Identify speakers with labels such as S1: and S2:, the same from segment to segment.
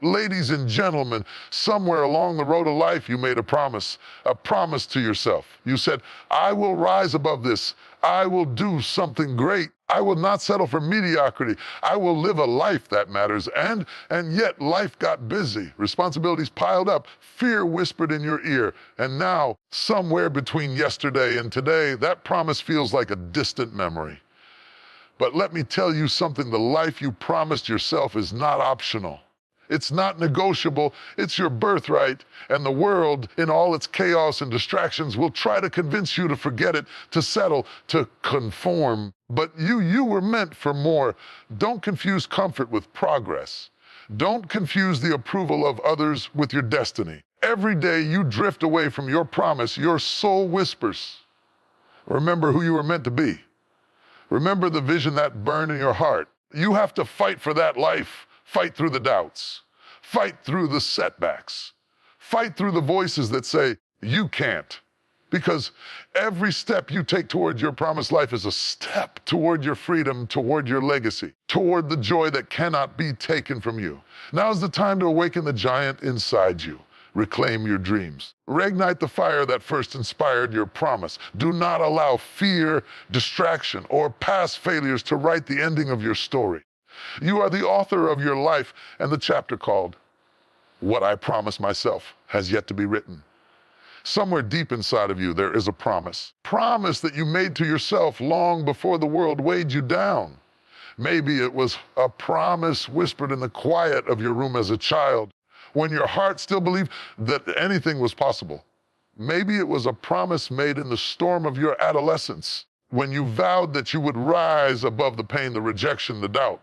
S1: Ladies and gentlemen, somewhere along the road of life, you made a promise to yourself. You said, I will rise above this. I will do something great. I will not settle for mediocrity. I will live a life that matters. And yet life got busy. Responsibilities piled up. Fear whispered in your ear. And now, somewhere between yesterday and today, that promise feels like a distant memory. But let me tell you something, the life you promised yourself is not optional. It's not negotiable, it's your birthright, and the world, in all its chaos and distractions, will try to convince you to forget it, to settle, to conform. But you were meant for more. Don't confuse comfort with progress. Don't confuse the approval of others with your destiny. Every day you drift away from your promise, your soul whispers. Remember who you were meant to be. Remember the vision that burned in your heart. You have to fight for that life. Fight through the doubts. Fight through the setbacks. Fight through the voices that say, you can't. Because every step you take toward your promised life is a step toward your freedom, toward your legacy, toward the joy that cannot be taken from you. Now's the time to awaken the giant inside you. Reclaim your dreams. Reignite the fire that first inspired your promise. Do not allow fear, distraction, or past failures to write the ending of your story. You are the author of your life, and the chapter called What I Promised Myself has yet to be written. Somewhere deep inside of you, there is a promise. Promise that you made to yourself long before the world weighed you down. Maybe it was a promise whispered in the quiet of your room as a child, when your heart still believed that anything was possible. Maybe it was a promise made in the storm of your adolescence, when you vowed that you would rise above the pain, the rejection, the doubt.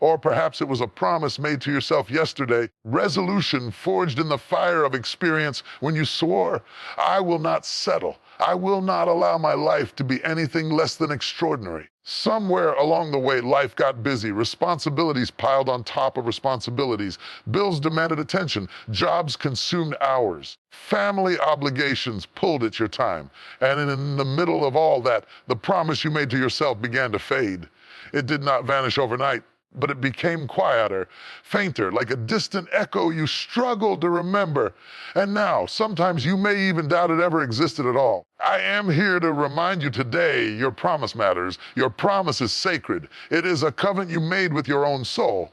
S1: Or perhaps it was a promise made to yourself yesterday, resolution forged in the fire of experience when you swore, I will not settle. I will not allow my life to be anything less than extraordinary. Somewhere along the way, life got busy. Responsibilities piled on top of responsibilities. Bills demanded attention. Jobs consumed hours. Family obligations pulled at your time. And in the middle of all that, the promise you made to yourself began to fade. It did not vanish overnight, but it became quieter, fainter, like a distant echo you struggled to remember. And now, sometimes you may even doubt it ever existed at all. I am here to remind you today, your promise matters. Your promise is sacred. It is a covenant you made with your own soul.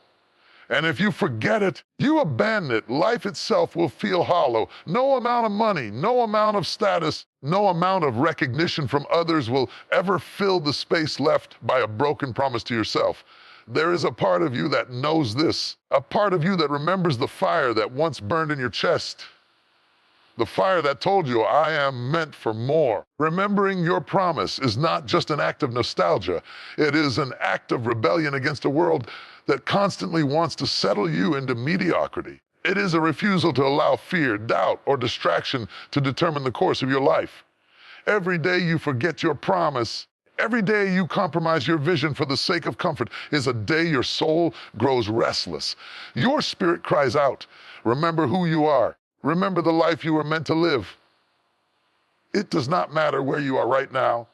S1: And if you forget it, you abandon it, life itself will feel hollow. No amount of money, no amount of status, no amount of recognition from others will ever fill the space left by a broken promise to yourself. There is a part of you that knows this, a part of you that remembers the fire that once burned in your chest, the fire that told you, I am meant for more. Remembering your promise is not just an act of nostalgia. It is an act of rebellion against a world that constantly wants to settle you into mediocrity. It is a refusal to allow fear, doubt, or distraction to determine the course of your life. Every day you forget your promise, every day you compromise your vision for the sake of comfort is a day your soul grows restless. Your spirit cries out, remember who you are. Remember the life you were meant to live. It does not matter where you are right now.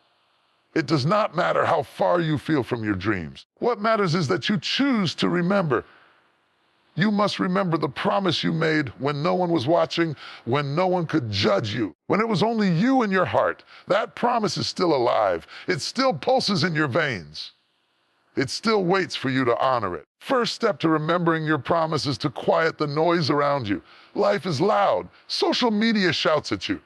S1: It does not matter how far you feel from your dreams. What matters is that you choose to remember. You must remember the promise you made when no one was watching, when no one could judge you, when it was only you and your heart. That promise is still alive. It still pulses in your veins. It still waits for you to honor it. First step to remembering your promise is to quiet the noise around you. Life is loud. Social media shouts at you.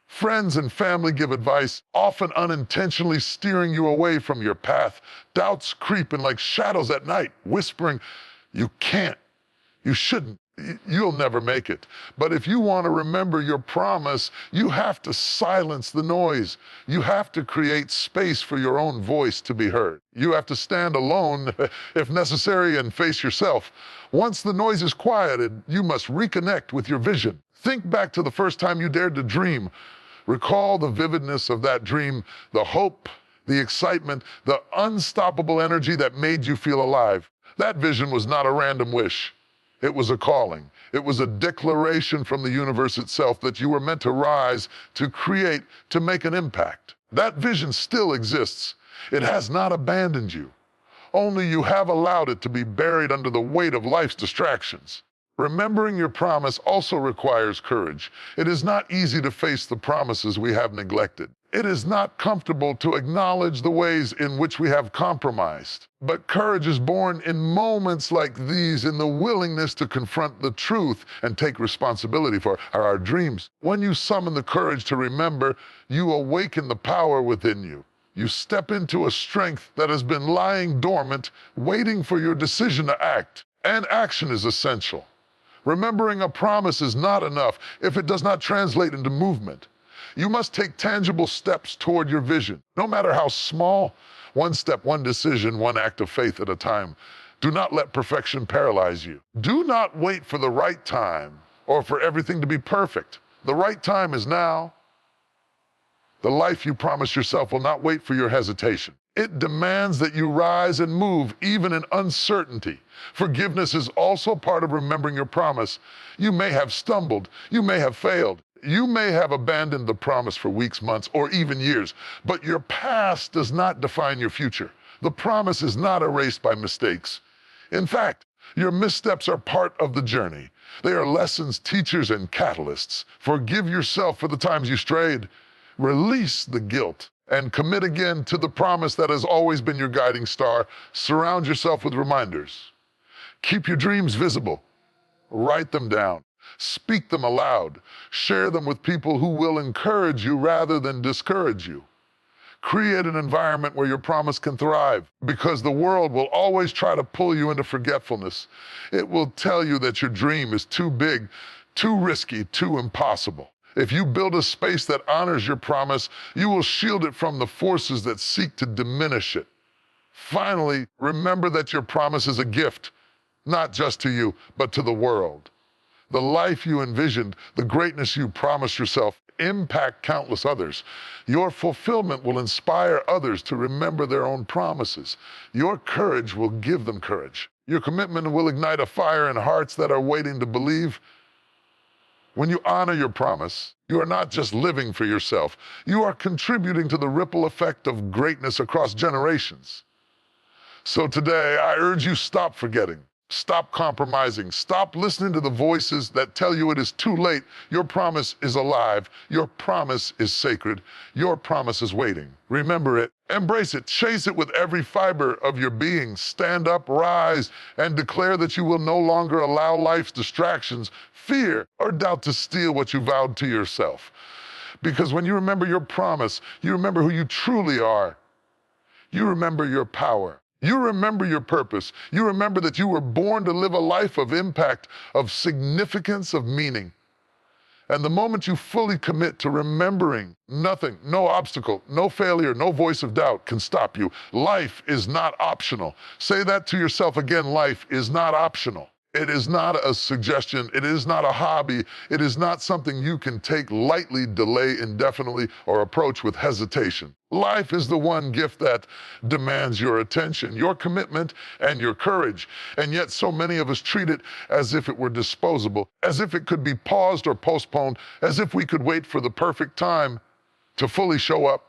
S1: Friends and family give advice, often unintentionally steering you away from your path. Doubts creeping like shadows at night, whispering, you can't. You shouldn't. You'll never make it. But if you want to remember your promise, you have to silence the noise. You have to create space for your own voice to be heard. You have to stand alone, if necessary, and face yourself. Once the noise is quieted, you must reconnect with your vision. Think back to the first time you dared to dream. Recall the vividness of that dream, the hope, the excitement, the unstoppable energy that made you feel alive. That vision was not a random wish. It was a calling. It was a declaration from the universe itself that you were meant to rise, to create, to make an impact. That vision still exists. It has not abandoned you. only you have allowed it to be buried under the weight of life's distractions. Remembering your promise also requires courage. It is not easy to face the promises we have neglected. It is not comfortable to acknowledge the ways in which we have compromised. But courage is born in moments like these, in the willingness to confront the truth and take responsibility for our dreams. When you summon the courage to remember, you awaken the power within you. You step into a strength that has been lying dormant, waiting for your decision to act. And action is essential. Remembering a promise is not enough if it does not translate into movement. You must take tangible steps toward your vision, no matter how small. One step, one decision, one act of faith at a time. Do not let perfection paralyze you. Do not wait for the right time or for everything to be perfect. The right time is now. The life you promise yourself will not wait for your hesitation. It demands that you rise and move, even in uncertainty. Forgiveness is also part of remembering your promise. You may have stumbled. You may have failed. You may have abandoned the promise for weeks, months, or even years, but your past does not define your future. The promise is not erased by mistakes. In fact, your missteps are part of the journey. They are lessons, teachers, and catalysts. Forgive yourself for the times you strayed. Release the guilt and commit again to the promise that has always been your guiding star. Surround yourself with reminders. Keep your dreams visible. Write them down. Speak them aloud. Share them with people who will encourage you rather than discourage you. Create an environment where your promise can thrive, because the world will always try to pull you into forgetfulness. It will tell you that your dream is too big, too risky, too impossible. If you build a space that honors your promise, you will shield it from the forces that seek to diminish it. Finally, remember that your promise is a gift, not just to you, but to the world. The life you envisioned, the greatness you promised yourself, impact countless others. Your fulfillment will inspire others to remember their own promises. Your courage will give them courage. Your commitment will ignite a fire in hearts that are waiting to believe. When you honor your promise, you are not just living for yourself. You are contributing to the ripple effect of greatness across generations. So today, I urge you, stop forgetting. Stop compromising. Stop listening to the voices that tell you it is too late. Your promise is alive. Your promise is sacred. Your promise is waiting. Remember it. Embrace it. Chase it with every fiber of your being. Stand up, rise, and declare that you will no longer allow life's distractions, fear, or doubt to steal what you vowed to yourself. Because when you remember your promise, you remember who you truly are. You remember your power. You remember your purpose. You remember that you were born to live a life of impact, of significance, of meaning. And the moment you fully commit to remembering, nothing, no obstacle, no failure, no voice of doubt can stop you. Life is not optional. Say that to yourself again. Life is not optional. It is not a suggestion. It is not a hobby. It is not something you can take lightly, delay indefinitely, or approach with hesitation. Life is the one gift that demands your attention, your commitment, and your courage. And yet so many of us treat it as if it were disposable, as if it could be paused or postponed, as if we could wait for the perfect time to fully show up.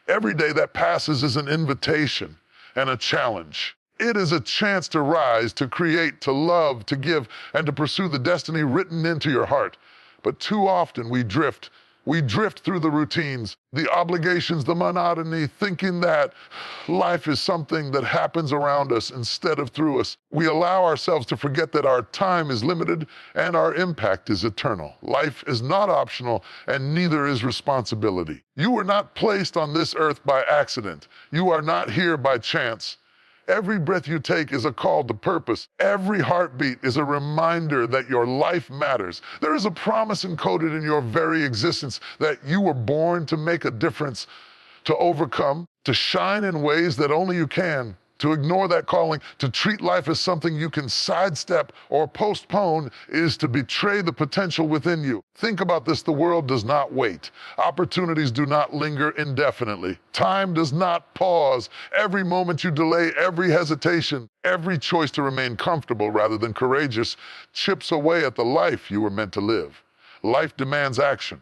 S1: Every day that passes is an invitation and a challenge. It is a chance to rise, to create, to love, to give, and to pursue the destiny written into your heart. But too often we drift. We drift through the routines, the obligations, the monotony, thinking that life is something that happens around us instead of through us. We allow ourselves to forget that our time is limited and our impact is eternal. Life is not optional, and neither is responsibility. You were not placed on this earth by accident. You are not here by chance. Every breath you take is a call to purpose. Every heartbeat is a reminder that your life matters. There is a promise encoded in your very existence that you were born to make a difference, to overcome, to shine in ways that only you can. To ignore that calling, to treat life as something you can sidestep or postpone, is to betray the potential within you. Think about this: the world does not wait. Opportunities do not linger indefinitely. Time does not pause. Every moment you delay, every hesitation, every choice to remain comfortable rather than courageous chips away at the life you were meant to live. Life demands action.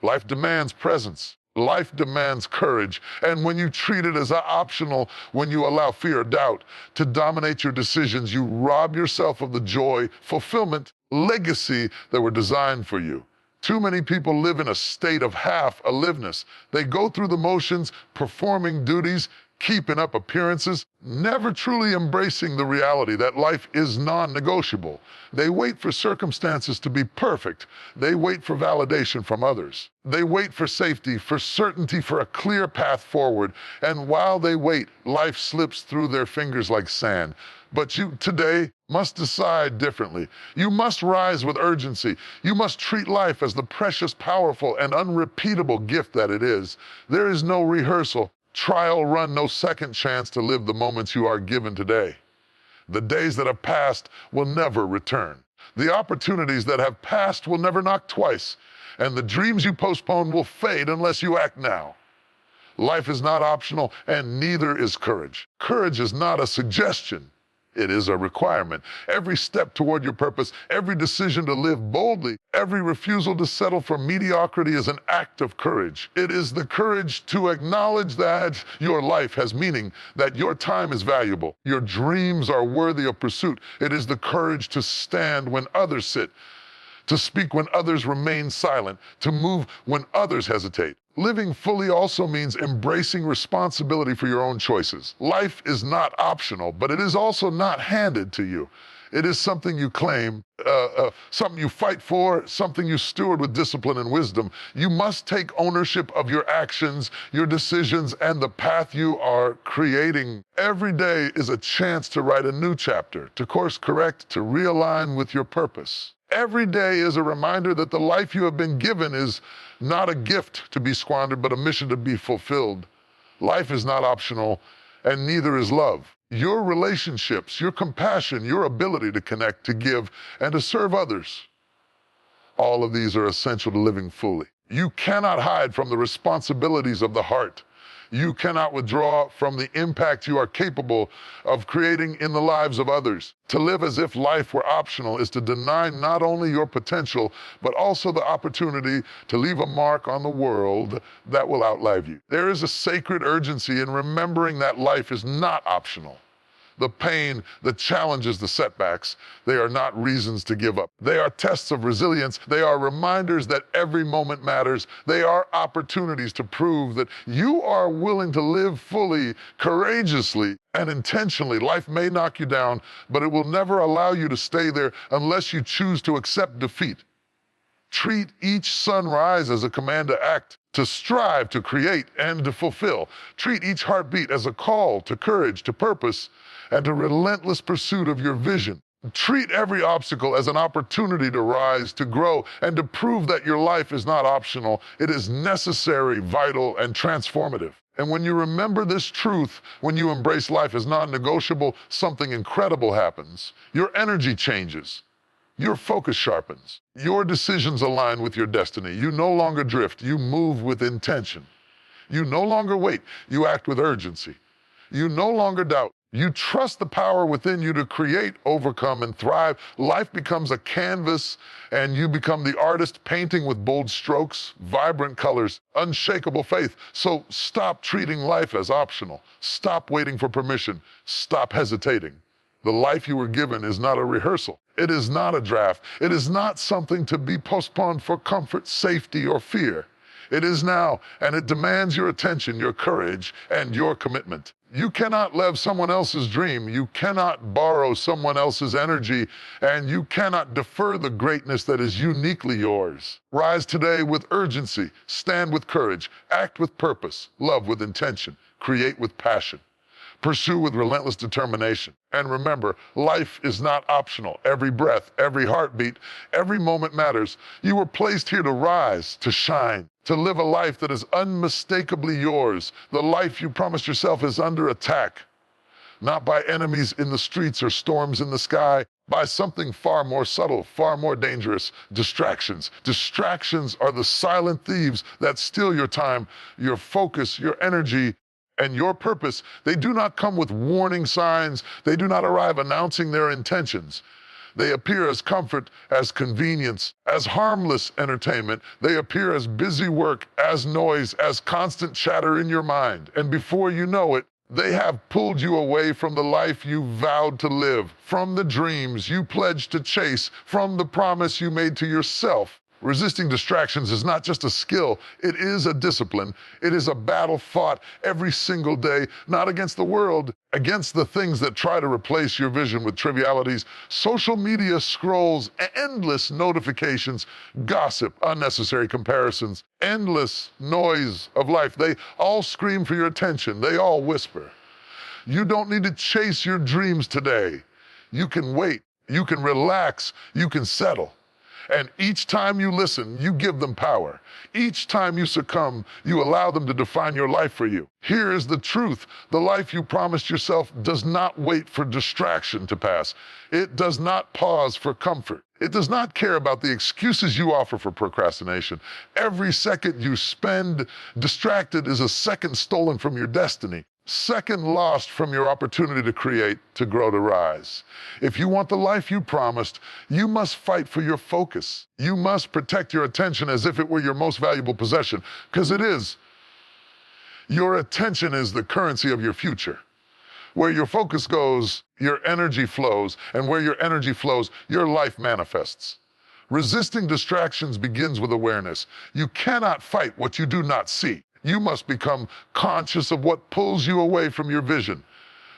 S1: Life demands presence. Life demands courage, and when you treat it as optional, when you allow fear or doubt to dominate your decisions, you rob yourself of the joy, fulfillment, legacy that were designed for you. Too many people live in a state of half-aliveness. They go through the motions, performing duties, keeping up appearances, never truly embracing the reality that life is non-negotiable. They wait for circumstances to be perfect. They wait for validation from others. They wait for safety, for certainty, for a clear path forward. And while they wait, life slips through their fingers like sand. But you today must decide differently. You must rise with urgency. You must treat life as the precious, powerful, and unrepeatable gift that it is. There is no rehearsal, trial run, no second chance to live the moments you are given today. The days that have passed will never return. The opportunities that have passed will never knock twice. And the dreams you postpone will fade unless you act now. Life is not optional, and neither is courage. Courage is not a suggestion. It is a requirement. Every step toward your purpose, every decision to live boldly, every refusal to settle for mediocrity is an act of courage. It is the courage to acknowledge that your life has meaning, that your time is valuable, your dreams are worthy of pursuit. It is the courage to stand when others sit, to speak when others remain silent, to move when others hesitate. Living fully also means embracing responsibility for your own choices. Life is not optional, but it is also not handed to you. It is something you claim, something you fight for, something you steward with discipline and wisdom. You must take ownership of your actions, your decisions, and the path you are creating. Every day is a chance to write a new chapter, to course correct, to realign with your purpose. Every day is a reminder that the life you have been given is not a gift to be squandered, but a mission to be fulfilled. Life is not optional, and neither is love. Your relationships, your compassion, your ability to connect, to give, and to serve others, all of these are essential to living fully. You cannot hide from the responsibilities of the heart. You cannot withdraw from the impact you are capable of creating in the lives of others. To live as if life were optional is to deny not only your potential, but also the opportunity to leave a mark on the world that will outlive you. There is a sacred urgency in remembering that life is not optional. The pain, the challenges, the setbacks, they are not reasons to give up. They are tests of resilience. They are reminders that every moment matters. They are opportunities to prove that you are willing to live fully, courageously, and intentionally. Life may knock you down, but it will never allow you to stay there unless you choose to accept defeat. Treat each sunrise as a command to act, to strive, to create, and to fulfill. Treat each heartbeat as a call to courage, to purpose, and to relentless pursuit of your vision. Treat every obstacle as an opportunity to rise, to grow, and to prove that your life is not optional. It is necessary, vital, and transformative. And when you remember this truth, when you embrace life as non-negotiable, something incredible happens. Your energy changes. Your focus sharpens. Your decisions align with your destiny. You no longer drift. You move with intention. You no longer wait. You act with urgency. You no longer doubt. You trust the power within you to create, overcome, and thrive. Life becomes a canvas, and you become the artist painting with bold strokes, vibrant colors, unshakable faith. So stop treating life as optional. Stop waiting for permission. Stop hesitating. The life you were given is not a rehearsal. It is not a draft. It is not something to be postponed for comfort, safety, or fear. It is now, and it demands your attention, your courage, and your commitment. You cannot live someone else's dream. You cannot borrow someone else's energy, and you cannot defer the greatness that is uniquely yours. Rise today with urgency, stand with courage, act with purpose, love with intention, create with passion. Pursue with relentless determination. And remember, life is not optional. Every breath, every heartbeat, every moment matters. You were placed here to rise, to shine, to live a life that is unmistakably yours. The life you promised yourself is under attack, not by enemies in the streets or storms in the sky, by something far more subtle, far more dangerous, distractions. Distractions are the silent thieves that steal your time, your focus, your energy, and your purpose. They do not come with warning signs. They do not arrive announcing their intentions. They appear as comfort, as convenience, as harmless entertainment. They appear as busy work, as noise, as constant chatter in your mind. And before you know it, they have pulled you away from the life you vowed to live, from the dreams you pledged to chase, from the promise you made to yourself. Resisting distractions is not just a skill, it is a discipline. It is a battle fought every single day, not against the world, against the things that try to replace your vision with trivialities. Social media scrolls, endless notifications, gossip, unnecessary comparisons, endless noise of life. They all scream for your attention. They all whisper. You don't need to chase your dreams today. You can wait. You can relax. You can settle. And each time you listen, you give them power. Each time you succumb, you allow them to define your life for you. Here is the truth. The life you promised yourself does not wait for distraction to pass. It does not pause for comfort. It does not care about the excuses you offer for procrastination. Every second you spend distracted is a second stolen from your destiny. Second lost from your opportunity to create, to grow, to rise. If you want the life you promised, you must fight for your focus. You must protect your attention as if it were your most valuable possession, because it is. Your attention is the currency of your future. Where your focus goes, your energy flows, and where your energy flows, your life manifests. Resisting distractions begins with awareness. You cannot fight what you do not see. You must become conscious of what pulls you away from your vision.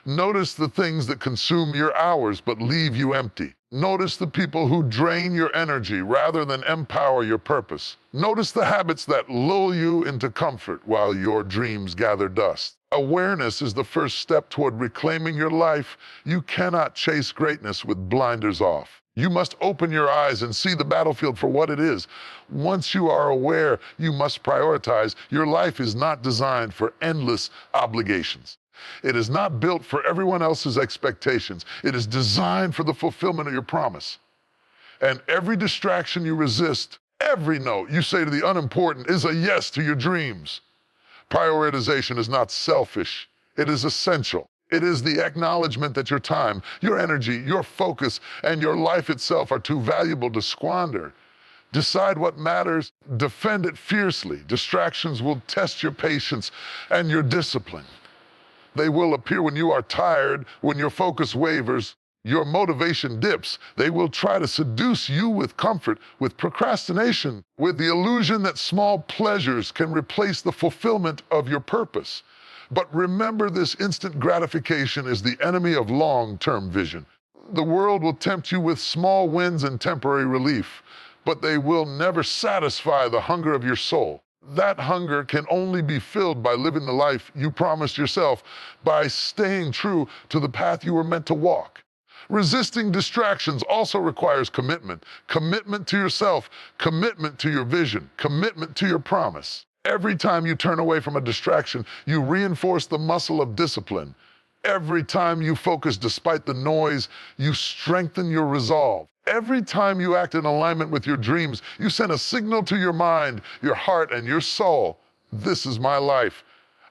S1: Notice the things that consume your hours but leave you empty. Notice the people who drain your energy rather than empower your purpose. Notice the habits that lull you into comfort while your dreams gather dust. Awareness is the first step toward reclaiming your life. You cannot chase greatness with blinders off. You must open your eyes and see the battlefield for what it is. Once you are aware, you must prioritize. Your life is not designed for endless obligations. It is not built for everyone else's expectations. It is designed for the fulfillment of your promise. And every distraction you resist, every no you say to the unimportant is a yes to your dreams. Prioritization is not selfish. It is essential. It is the acknowledgement that your time, your energy, your focus, and your life itself are too valuable to squander. Decide what matters, defend it fiercely. Distractions will test your patience and your discipline. They will appear when you are tired, when your focus wavers, your motivation dips. They will try to seduce you with comfort, with procrastination, with the illusion that small pleasures can replace the fulfillment of your purpose. But remember, this instant gratification is the enemy of long-term vision. The world will tempt you with small wins and temporary relief, but they will never satisfy the hunger of your soul. That hunger can only be filled by living the life you promised yourself, by staying true to the path you were meant to walk. Resisting distractions also requires commitment. Commitment to yourself, commitment to your vision, commitment to your promise. Every time you turn away from a distraction, you reinforce the muscle of discipline. Every time you focus despite the noise, you strengthen your resolve. Every time you act in alignment with your dreams, you send a signal to your mind, your heart, and your soul. This is my life.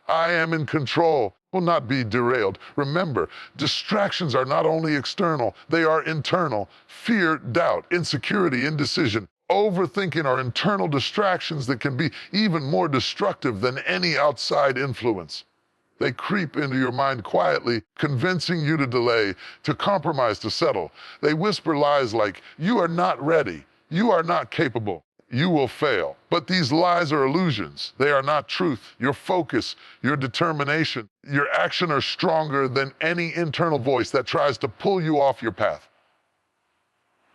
S1: I am in control. Will not be derailed. Remember, distractions are not only external, they are internal. Fear, doubt, insecurity, indecision, overthinking are internal distractions that can be even more destructive than any outside influence. They creep into your mind quietly, convincing you to delay, to compromise, to settle. They whisper lies like, you are not ready, you are not capable, you will fail. But these lies are illusions. They are not truth. Your focus, your determination, your action are stronger than any internal voice that tries to pull you off your path.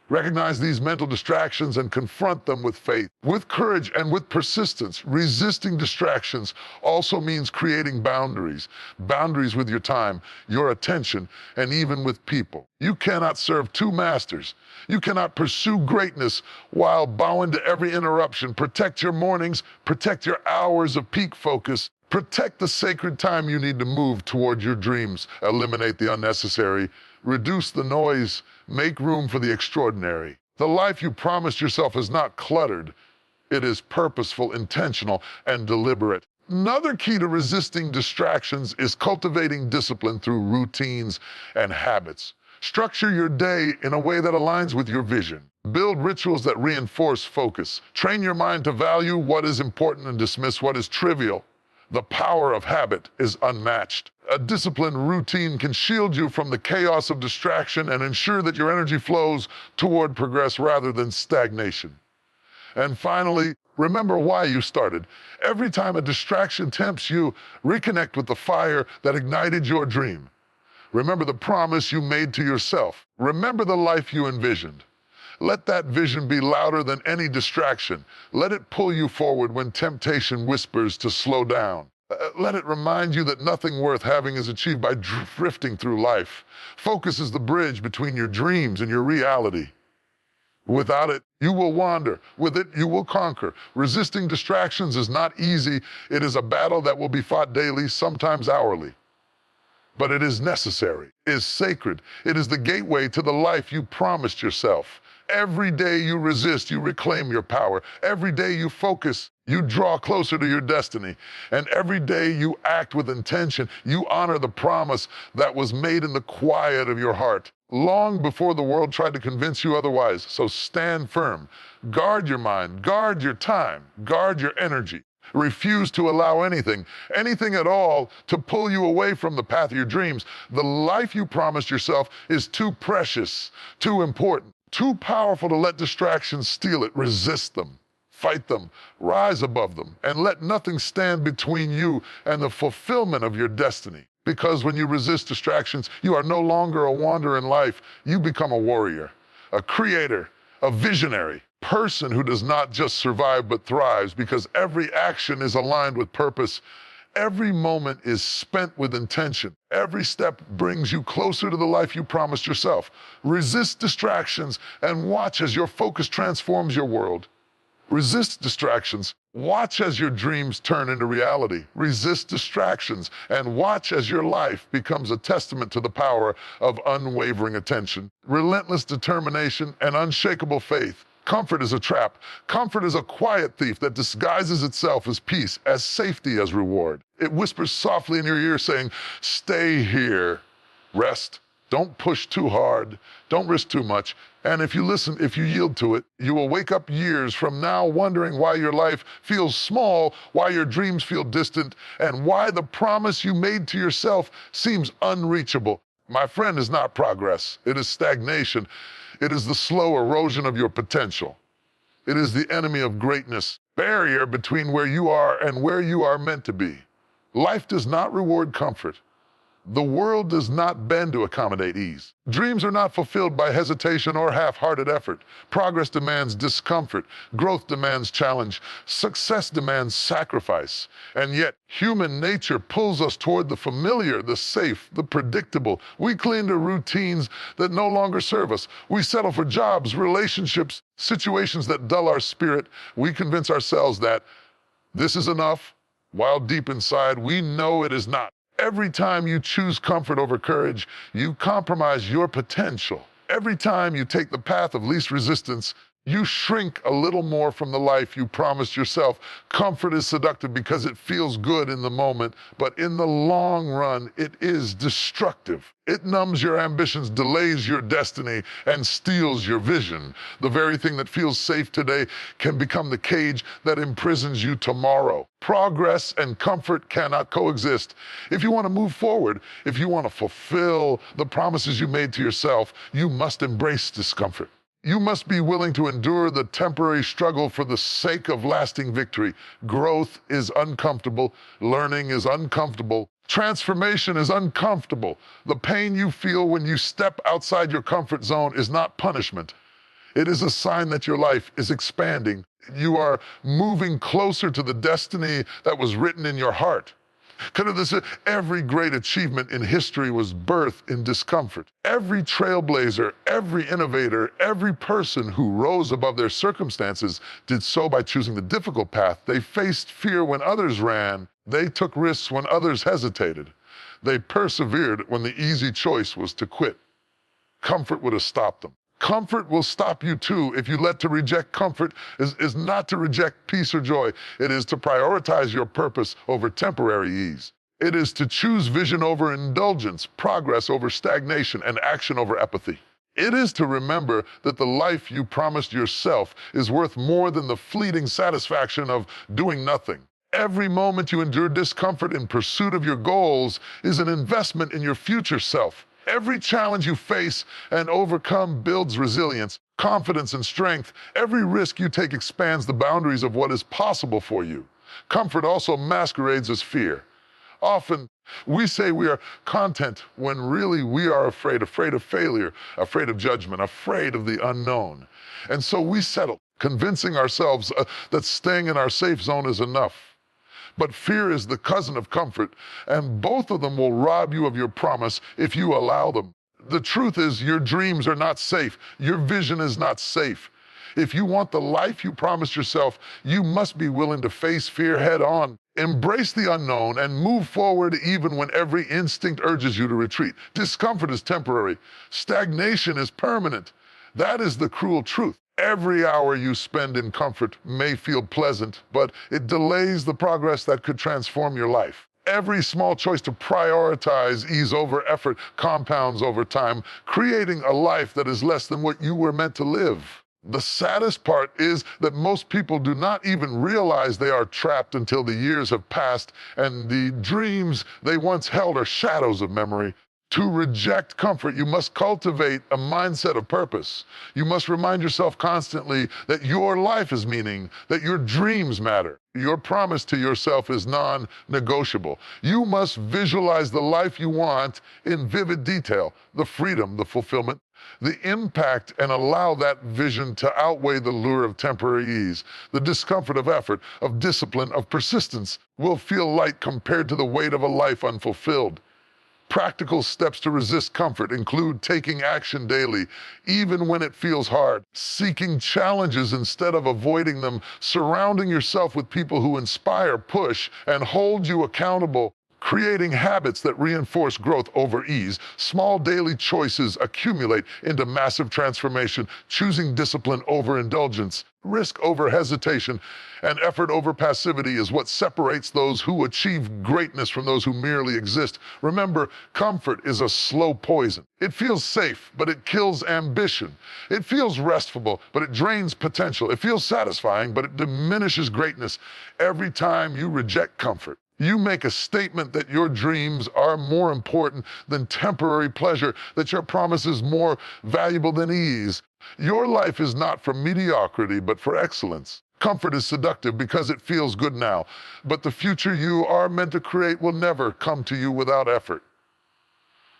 S1: Recognize these mental distractions and confront them with faith, with courage, and with persistence. Resisting distractions also means creating boundaries. Boundaries with your time, your attention, and even with people. You cannot serve two masters. You cannot pursue greatness while bowing to every interruption. Protect your mornings, protect your hours of peak focus. Protect the sacred time you need to move toward your dreams. Eliminate the unnecessary. Reduce the noise. Make room for the extraordinary. The life you promised yourself is not cluttered. It is purposeful, intentional, and deliberate. Another key to resisting distractions is cultivating discipline through routines and habits. Structure your day in a way that aligns with your vision. Build rituals that reinforce focus. Train your mind to value what is important and dismiss what is trivial. The power of habit is unmatched. A disciplined routine can shield you from the chaos of distraction and ensure that your energy flows toward progress rather than stagnation. And finally, remember why you started. Every time a distraction tempts you, reconnect with the fire that ignited your dream. Remember the promise you made to yourself. Remember the life you envisioned. Let that vision be louder than any distraction. Let it pull you forward when temptation whispers to slow down. Let it remind you that nothing worth having is achieved by drifting through life. Focus is the bridge between your dreams and your reality. Without it, you will wander. With it, you will conquer. Resisting distractions is not easy. It is a battle that will be fought daily, sometimes hourly. But it is necessary, it is sacred. It is the gateway to the life you promised yourself. Every day you resist, you reclaim your power. Every day you focus, you draw closer to your destiny. And every day you act with intention, you honor the promise that was made in the quiet of your heart, long before the world tried to convince you otherwise. So stand firm. Guard your mind, guard your time, guard your energy. Refuse to allow anything at all, to pull you away from the path of your dreams. The life you promised yourself is too precious, too important, too powerful to let distractions steal it. Resist them, fight them, rise above them, and let nothing stand between you and the fulfillment of your destiny. Because when you resist distractions, you are no longer a wanderer in life. You become a warrior, a creator, a visionary. Person who does not just survive but thrives, because every action is aligned with purpose. Every moment is spent with intention. Every step brings you closer to the life you promised yourself. Resist distractions and watch as your focus transforms your world. Resist distractions. Watch as your dreams turn into reality. Resist distractions and watch as your life becomes a testament to the power of unwavering attention, relentless determination, and unshakable faith. Comfort is a trap. Comfort is a quiet thief that disguises itself as peace, as safety, as reward. It whispers softly in your ear saying, stay here, rest, don't push too hard, don't risk too much. And if you listen, if you yield to it, you will wake up years from now wondering why your life feels small, why your dreams feel distant, and why the promise you made to yourself seems unreachable. My friend, is not progress. It is stagnation. It is the slow erosion of your potential. It is the enemy of greatness, barrier between where you are and where you are meant to be. Life does not reward comfort. The world does not bend to accommodate ease. Dreams are not fulfilled by hesitation or half-hearted effort. Progress demands discomfort. Growth demands challenge. Success demands sacrifice. And yet, human nature pulls us toward the familiar, the safe, the predictable. We cling to routines that no longer serve us. We settle for jobs, relationships, situations that dull our spirit. We convince ourselves that this is enough, while deep inside, we know it is not. Every time you choose comfort over courage, you compromise your potential. Every time you take the path of least resistance, you shrink a little more from the life you promised yourself. Comfort is seductive because it feels good in the moment, but in the long run, it is destructive. It numbs your ambitions, delays your destiny, and steals your vision. The very thing that feels safe today can become the cage that imprisons you tomorrow. Progress and comfort cannot coexist. If you want to move forward, if you want to fulfill the promises you made to yourself, you must embrace discomfort. You must be willing to endure the temporary struggle for the sake of lasting victory. Growth is uncomfortable. Learning is uncomfortable. Transformation is uncomfortable. The pain you feel when you step outside your comfort zone is not punishment. It is a sign that your life is expanding. You are moving closer to the destiny that was written in your heart. Every great achievement in history was birthed in discomfort. Every trailblazer, every innovator, every person who rose above their circumstances did so by choosing the difficult path. They faced fear when others ran. They took risks when others hesitated. They persevered when the easy choice was to quit. Comfort would have stopped them. Comfort will stop you too if you let to reject comfort is not to reject peace or joy. It is to prioritize your purpose over temporary ease. It is to choose vision over indulgence, progress over stagnation, and action over apathy. It is to remember that the life you promised yourself is worth more than the fleeting satisfaction of doing nothing. Every moment you endure discomfort in pursuit of your goals is an investment in your future self. Every challenge you face and overcome builds resilience, confidence, and strength. Every risk you take expands the boundaries of what is possible for you. Comfort also masquerades as fear. Often, we say we are content when really we are afraid of failure, afraid of judgment, afraid of the unknown. And so we settle, convincing ourselves that staying in our safe zone is enough. But fear is the cousin of comfort, and both of them will rob you of your promise if you allow them. The truth is, your dreams are not safe. Your vision is not safe. If you want the life you promised yourself, you must be willing to face fear head on. Embrace the unknown and move forward even when every instinct urges you to retreat. Discomfort is temporary. Stagnation is permanent. That is the cruel truth. Every hour you spend in comfort may feel pleasant, but it delays the progress that could transform your life. Every small choice to prioritize ease over effort compounds over time, creating a life that is less than what you were meant to live. The saddest part is that most people do not even realize they are trapped until the years have passed and the dreams they once held are shadows of memory. To reject comfort, you must cultivate a mindset of purpose. You must remind yourself constantly that your life has meaning, that your dreams matter. Your promise to yourself is non-negotiable. You must visualize the life you want in vivid detail, the freedom, the fulfillment, the impact, and allow that vision to outweigh the lure of temporary ease. The discomfort of effort, of discipline, of persistence will feel light compared to the weight of a life unfulfilled. Practical steps to resist comfort include taking action daily, even when it feels hard, seeking challenges instead of avoiding them, surrounding yourself with people who inspire, push, and hold you accountable, creating habits that reinforce growth over ease. Small daily choices accumulate into massive transformation, choosing discipline over indulgence, risk over hesitation, and effort over passivity is what separates those who achieve greatness from those who merely exist. Remember, comfort is a slow poison. It feels safe, but it kills ambition. It feels restful, but it drains potential. It feels satisfying, but it diminishes greatness. Every time you reject comfort, you make a statement that your dreams are more important than temporary pleasure, that your promise is more valuable than ease. Your life is not for mediocrity, but for excellence. Comfort is seductive because it feels good now, but the future you are meant to create will never come to you without effort.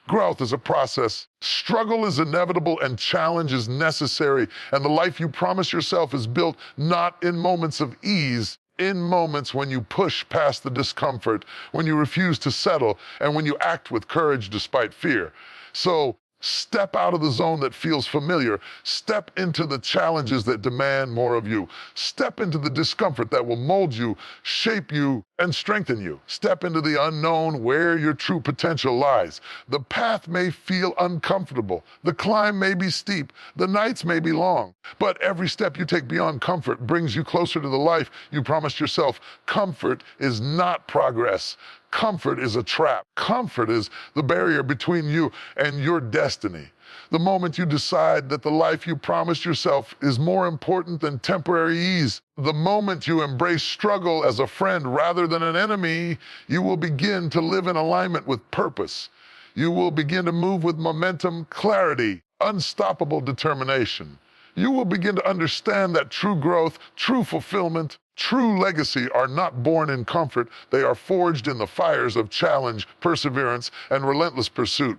S1: Growth is a process. Struggle is inevitable and challenge is necessary, and the life you promise yourself is built not in moments of ease, in moments when you push past the discomfort, when you refuse to settle, and when you act with courage despite fear. So, step out of the zone that feels familiar. Step into the challenges that demand more of you. Step into the discomfort that will mold you, shape you, and strengthen you. Step into the unknown where your true potential lies. The path may feel uncomfortable. The climb may be steep. The nights may be long. But every step you take beyond comfort brings you closer to the life you promised yourself. Comfort is not progress. Comfort is a trap. Comfort is the barrier between you and your destiny. The moment you decide that the life you promised yourself is more important than temporary ease, the moment you embrace struggle as a friend rather than an enemy, you will begin to live in alignment with purpose. You will begin to move with momentum, clarity, unstoppable determination. You will begin to understand that true growth, true fulfillment, true legacy are not born in comfort. They are forged in the fires of challenge, perseverance, and relentless pursuit.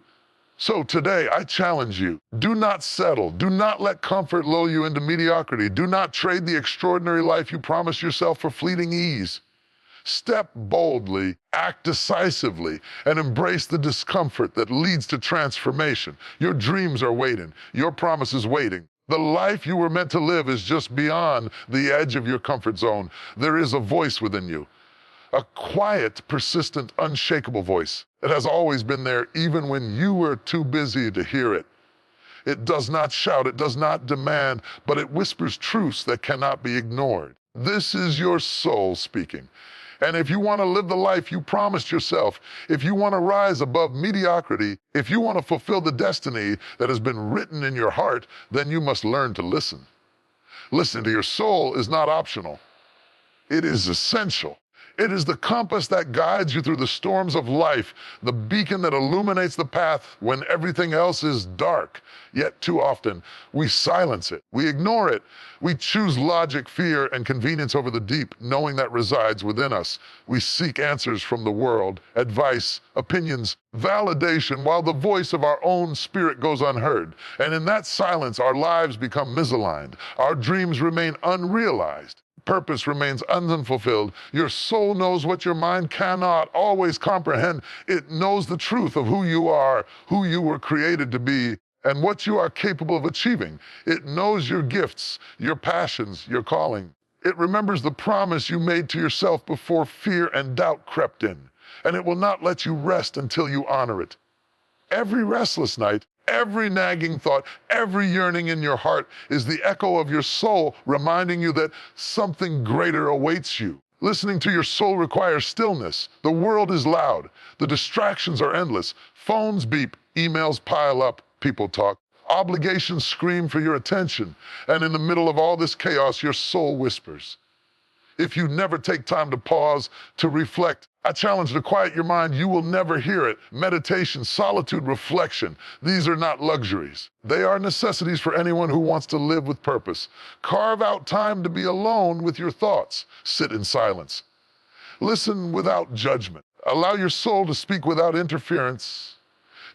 S1: So today, I challenge you. Do not settle. Do not let comfort lull you into mediocrity. Do not trade the extraordinary life you promised yourself for fleeting ease. Step boldly, act decisively, and embrace the discomfort that leads to transformation. Your dreams are waiting. Your promise is waiting. The life you were meant to live is just beyond the edge of your comfort zone. There is a voice within you, a quiet, persistent, unshakable voice that has always been there even when you were too busy to hear it. It does not shout, it does not demand, but it whispers truths that cannot be ignored. This is your soul speaking. And if you want to live the life you promised yourself, if you want to rise above mediocrity, if you want to fulfill the destiny that has been written in your heart, then you must learn to listen. Listening to your soul is not optional. It is essential. It is the compass that guides you through the storms of life, the beacon that illuminates the path when everything else is dark. Yet too often, we silence it. We ignore it. We choose logic, fear, and convenience over the deep, knowing that resides within us. We seek answers from the world, advice, opinions, validation, while the voice of our own spirit goes unheard. And in that silence, our lives become misaligned. Our dreams remain unrealized. Purpose remains unfulfilled. Your soul knows what your mind cannot always comprehend. It knows the truth of who you are, who you were created to be, and what you are capable of achieving. It knows your gifts, your passions, your calling. It remembers the promise you made to yourself before fear and doubt crept in, and it will not let you rest until you honor it. Every restless night, every nagging thought, every yearning in your heart is the echo of your soul reminding you that something greater awaits you. Listening to your soul requires stillness. The world is loud. The distractions are endless. Phones beep, emails pile up, people talk. Obligations scream for your attention. And in the middle of all this chaos, your soul whispers. If you never take time to pause, to reflect, I challenge to quiet your mind, you will never hear it. Meditation, solitude, reflection, these are not luxuries. They are necessities for anyone who wants to live with purpose. Carve out time to be alone with your thoughts. Sit in silence. Listen without judgment. Allow your soul to speak without interference.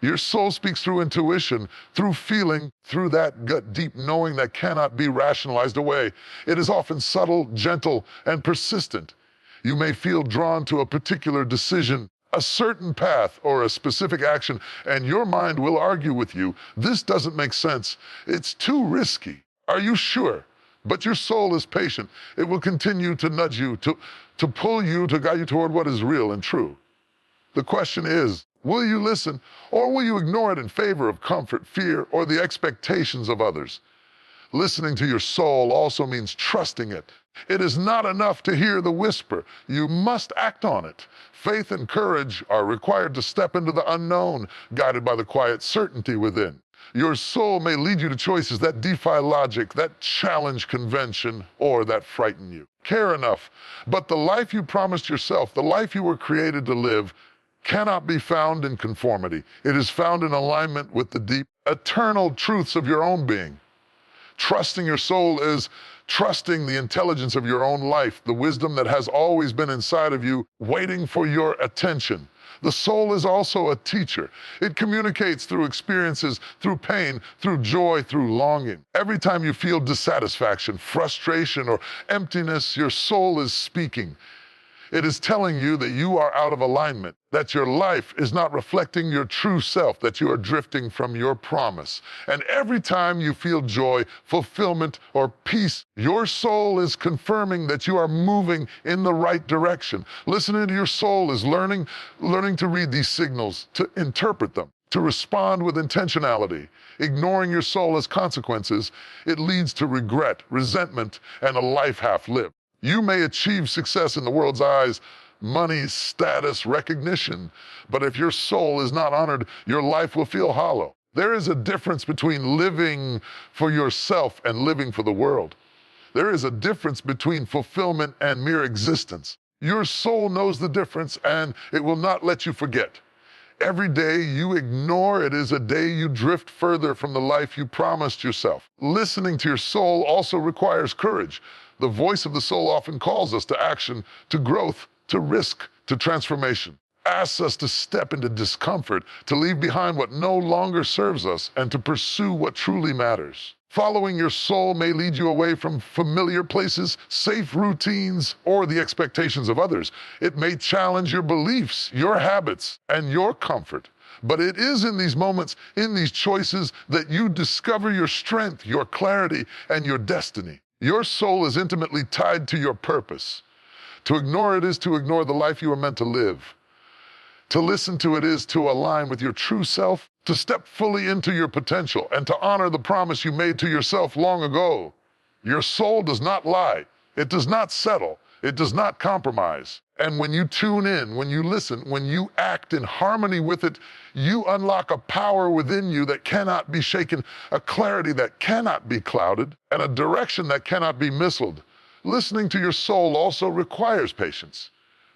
S1: Your soul speaks through intuition, through feeling, through that gut deep knowing that cannot be rationalized away. It is often subtle, gentle, and persistent. You may feel drawn to a particular decision, a certain path, or a specific action, and your mind will argue with you. This doesn't make sense. It's too risky. Are you sure? But your soul is patient. It will continue to nudge you, to pull you, to guide you toward what is real and true. The question is, will you listen, or will you ignore it in favor of comfort, fear, or the expectations of others? Listening to your soul also means trusting it. It is not enough to hear the whisper. You must act on it. Faith and courage are required to step into the unknown, guided by the quiet certainty within. Your soul may lead you to choices that defy logic, that challenge convention, or that frighten you. Care enough. But the life you promised yourself, the life you were created to live, cannot be found in conformity. It is found in alignment with the deep, eternal truths of your own being. Trusting your soul is trusting the intelligence of your own life, the wisdom that has always been inside of you, waiting for your attention. The soul is also a teacher. It communicates through experiences, through pain, through joy, through longing. Every time you feel dissatisfaction, frustration, or emptiness, your soul is speaking. It is telling you that you are out of alignment, that your life is not reflecting your true self, that you are drifting from your promise. And every time you feel joy, fulfillment, or peace, your soul is confirming that you are moving in the right direction. Listening to your soul is learning to read these signals, to interpret them, to respond with intentionality. Ignoring your soul as consequences, it leads to regret, resentment, and a life half lived. You may achieve success in the world's eyes, money, status, recognition, but if your soul is not honored, your life will feel hollow. There is a difference between living for yourself and living for the world. There is a difference between fulfillment and mere existence. Your soul knows the difference, and it will not let you forget. Every day you ignore it is a day you drift further from the life you promised yourself. Listening to your soul also requires courage. The voice of the soul often calls us to action, to growth, to risk, to transformation. Asks us to step into discomfort, to leave behind what no longer serves us, and to pursue what truly matters. Following your soul may lead you away from familiar places, safe routines, or the expectations of others. It may challenge your beliefs, your habits, and your comfort. But it is in these moments, in these choices, that you discover your strength, your clarity, and your destiny. Your soul is intimately tied to your purpose. To ignore it is to ignore the life you are meant to live. To listen to it is to align with your true self, to step fully into your potential, and to honor the promise you made to yourself long ago. Your soul does not lie. It does not settle. It does not compromise. And when you tune in, when you listen, when you act in harmony with it, you unlock a power within you that cannot be shaken, a clarity that cannot be clouded, and a direction that cannot be missiled. Listening to your soul also requires patience.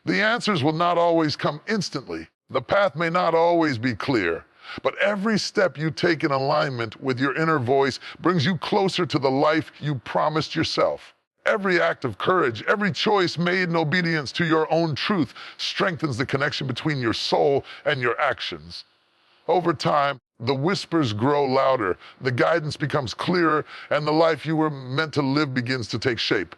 S1: The answers will not always come instantly. The path may not always be clear. But every step you take in alignment with your inner voice brings you closer to the life you promised yourself. Every act of courage, every choice made in obedience to your own truth strengthens the connection between your soul and your actions. Over time, the whispers grow louder, the guidance becomes clearer, and the life you were meant to live begins to take shape.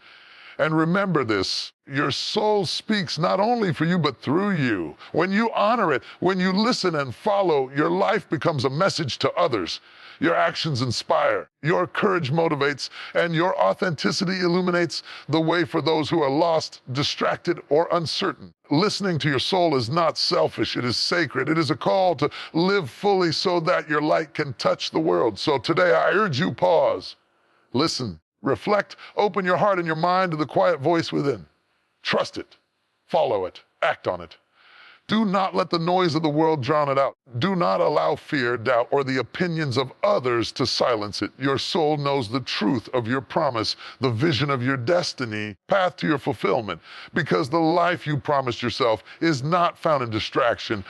S1: And remember this, your soul speaks not only for you, but through you. When you honor it, when you listen and follow, your life becomes a message to others. Your actions inspire, your courage motivates, and your authenticity illuminates the way for those who are lost, distracted, or uncertain. Listening to your soul is not selfish, it is sacred. It is a call to live fully so that your light can touch the world. So today I urge you, pause, listen, reflect, open your heart and your mind to the quiet voice within. Trust it, follow it, act on it. Do not let the noise of the world drown it out. Do not allow fear, doubt, or the opinions of others to silence it. Your soul knows the truth of your promise, the vision of your destiny, path to your fulfillment, because the life you promised yourself is not found in distraction,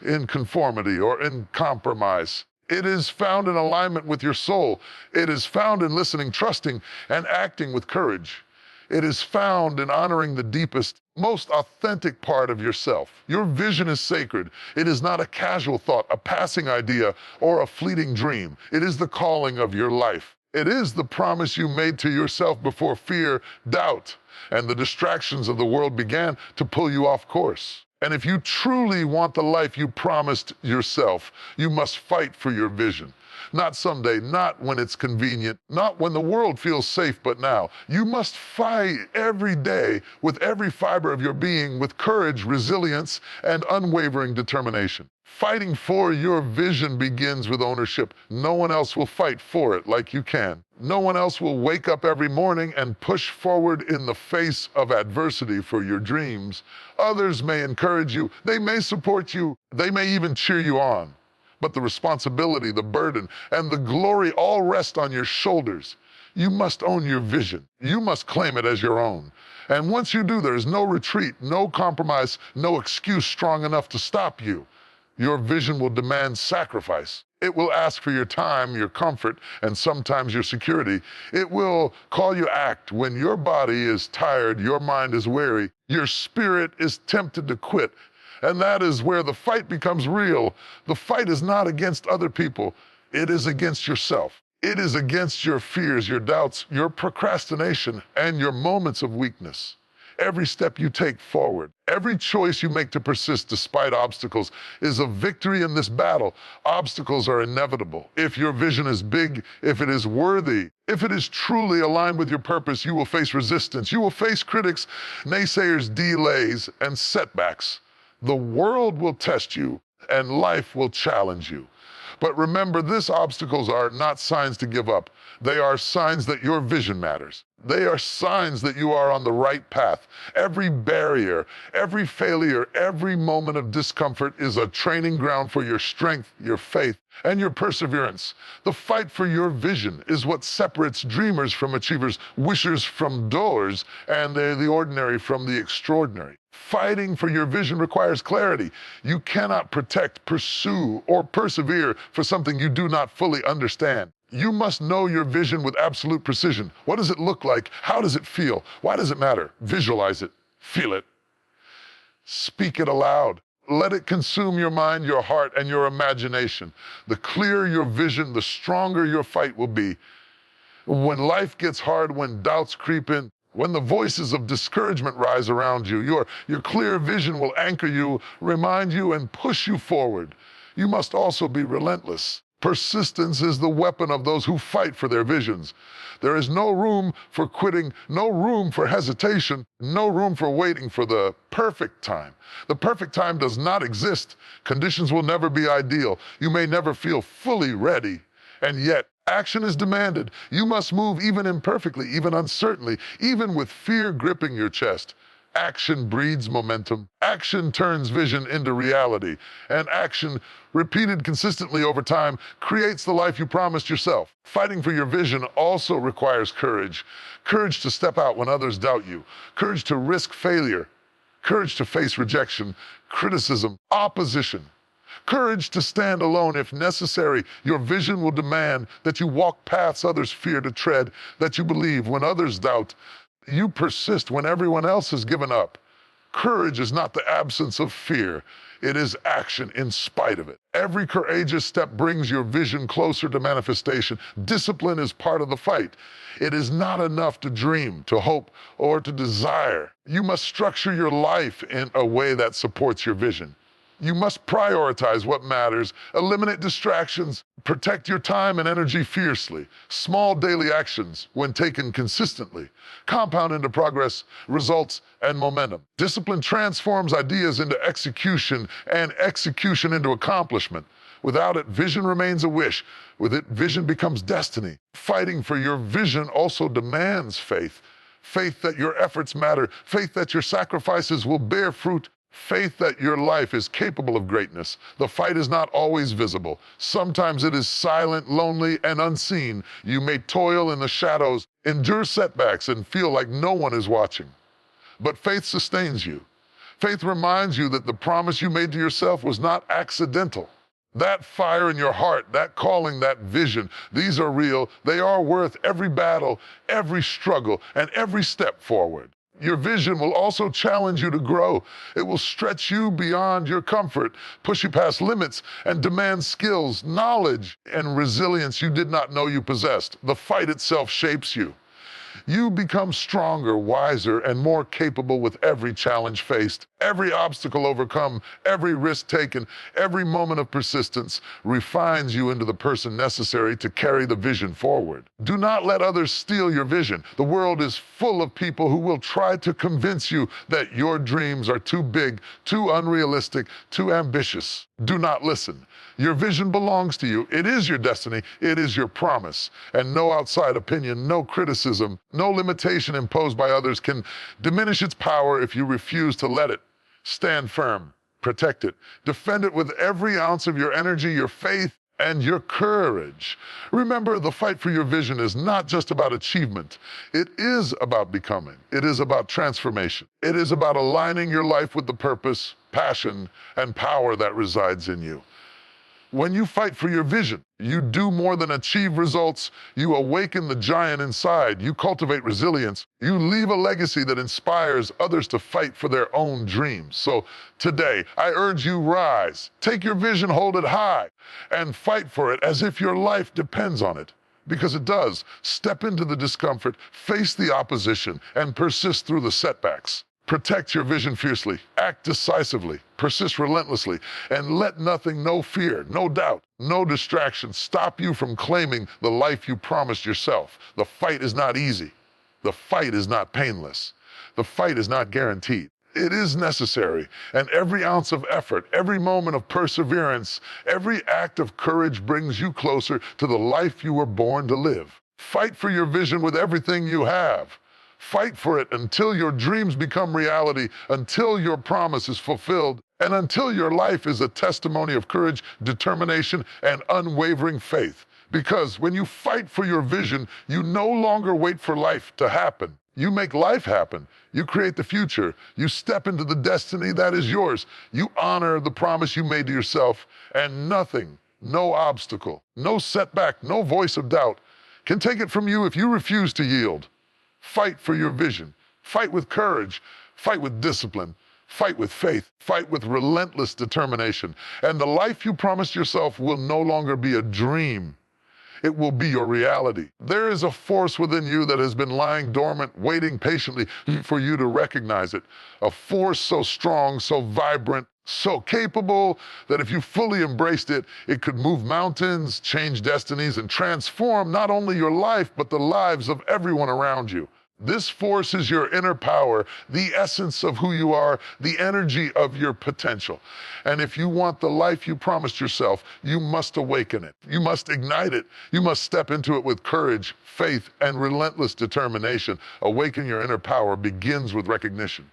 S1: in conformity, or in compromise. It is found in alignment with your soul. It is found in listening, trusting, and acting with courage. It is found in honoring the deepest, most authentic part of yourself. Your vision is sacred. It is not a casual thought, a passing idea, or a fleeting dream. It is the calling of your life. It is the promise you made to yourself before fear, doubt, and the distractions of the world began to pull you off course. And if you truly want the life you promised yourself, you must fight for your vision. Not someday, not when it's convenient, not when the world feels safe, but now. You must fight every day with every fiber of your being with courage, resilience, and unwavering determination. Fighting for your vision begins with ownership. No one else will fight for it like you can. No one else will wake up every morning and push forward in the face of adversity for your dreams. Others may encourage you, they may support you, they may even cheer you on. But the responsibility, the burden, and the glory all rest on your shoulders. You must own your vision. You must claim it as your own. And once you do, there is no retreat, no compromise, no excuse strong enough to stop you. Your vision will demand sacrifice. It will ask for your time, your comfort, and sometimes your security. It will call you act when your body is tired, your mind is weary, your spirit is tempted to quit. And that is where the fight becomes real. The fight is not against other people. It is against yourself. It is against your fears, your doubts, your procrastination, and your moments of weakness. Every step you take forward, every choice you make to persist despite obstacles is a victory in this battle. Obstacles are inevitable. If your vision is big, if it is worthy, if it is truly aligned with your purpose, you will face resistance. You will face critics, naysayers, delays, and setbacks. The world will test you, and life will challenge you. But remember, these obstacles are not signs to give up. They are signs that your vision matters. They are signs that you are on the right path. Every barrier, every failure, every moment of discomfort is a training ground for your strength, your faith, and your perseverance. The fight for your vision is what separates dreamers from achievers, wishers from doers, and the ordinary from the extraordinary. Fighting for your vision requires clarity. You cannot protect, pursue, or persevere for something you do not fully understand. You must know your vision with absolute precision. What does it look like? How does it feel? Why does it matter? Visualize it. Feel it. Speak it aloud. Let it consume your mind, your heart, and your imagination. The clearer your vision, the stronger your fight will be. When life gets hard, when doubts creep in, when the voices of discouragement rise around you, your clear vision will anchor you, remind you, and push you forward. You must also be relentless. Persistence is the weapon of those who fight for their visions. There is no room for quitting, no room for hesitation, no room for waiting for the perfect time. The perfect time does not exist. Conditions will never be ideal. You may never feel fully ready, and yet action is demanded. You must move even imperfectly, even uncertainly, even with fear gripping your chest. Action breeds momentum. Action turns vision into reality. And action, repeated consistently over time, creates the life you promised yourself. Fighting for your vision also requires courage. Courage to step out when others doubt you. Courage to risk failure. Courage to face rejection, criticism, opposition. Courage to stand alone if necessary. Your vision will demand that you walk paths others fear to tread, that you believe when others doubt. You persist when everyone else has given up. Courage is not the absence of fear. It is action in spite of it. Every courageous step brings your vision closer to manifestation. Discipline is part of the fight. It is not enough to dream, to hope, or to desire. You must structure your life in a way that supports your vision. You must prioritize what matters, eliminate distractions, protect your time and energy fiercely. Small daily actions, when taken consistently, compound into progress, results, and momentum. Discipline transforms ideas into execution and execution into accomplishment. Without it, vision remains a wish. With it, vision becomes destiny. Fighting for your vision also demands faith. Faith that your efforts matter, faith that your sacrifices will bear fruit, faith that your life is capable of greatness. The fight is not always visible. Sometimes it is silent, lonely, and unseen. You may toil in the shadows, endure setbacks, and feel like no one is watching. But faith sustains you. Faith reminds you that the promise you made to yourself was not accidental. That fire in your heart, that calling, that vision, these are real. They are worth every battle, every struggle, and every step forward. Your vision will also challenge you to grow. It will stretch you beyond your comfort, push you past limits, and demand skills, knowledge, and resilience you did not know you possessed. The fight itself shapes you. You become stronger, wiser, and more capable with every challenge faced, every obstacle overcome, every risk taken, every moment of persistence refines you into the person necessary to carry the vision forward. Do not let others steal your vision. The world is full of people who will try to convince you that your dreams are too big, too unrealistic, too ambitious. Do not listen. Your vision belongs to you. It is your destiny. It is your promise. And no outside opinion, no criticism, no limitation imposed by others can diminish its power if you refuse to let it. Stand firm. Protect it. Defend it with every ounce of your energy, your faith, and your courage. Remember, the fight for your vision is not just about achievement. It is about becoming. It is about transformation. It is about aligning your life with the purpose, passion, and power that resides in you. When you fight for your vision, you do more than achieve results. You awaken the giant inside. You cultivate resilience. You leave a legacy that inspires others to fight for their own dreams. So today, I urge you, rise. Take your vision, hold it high, and fight for it as if your life depends on it. Because it does. Step into the discomfort, face the opposition, and persist through the setbacks. Protect your vision fiercely, act decisively, persist relentlessly, and let nothing, no fear, no doubt, no distraction stop you from claiming the life you promised yourself. The fight is not easy. The fight is not painless. The fight is not guaranteed. It is necessary, and every ounce of effort, every moment of perseverance, every act of courage brings you closer to the life you were born to live. Fight for your vision with everything you have. Fight for it until your dreams become reality, until your promise is fulfilled, and until your life is a testimony of courage, determination, and unwavering faith. Because when you fight for your vision, you no longer wait for life to happen. You make life happen. You create the future. You step into the destiny that is yours. You honor the promise you made to yourself, and nothing, no obstacle, no setback, no voice of doubt can take it from you if you refuse to yield. Fight for your vision. Fight with courage. Fight with discipline. Fight with faith. Fight with relentless determination. And the life you promised yourself will no longer be a dream. It will be your reality. There is a force within you that has been lying dormant, waiting patiently for you to recognize it. A force so strong, so vibrant, so capable that if you fully embraced it, it could move mountains, change destinies, and transform not only your life, but the lives of everyone around you. This force is your inner power, the essence of who you are, the energy of your potential. And if you want the life you promised yourself, you must awaken it. You must ignite it. You must step into it with courage, faith, and relentless determination. Awaken your inner power begins with recognition.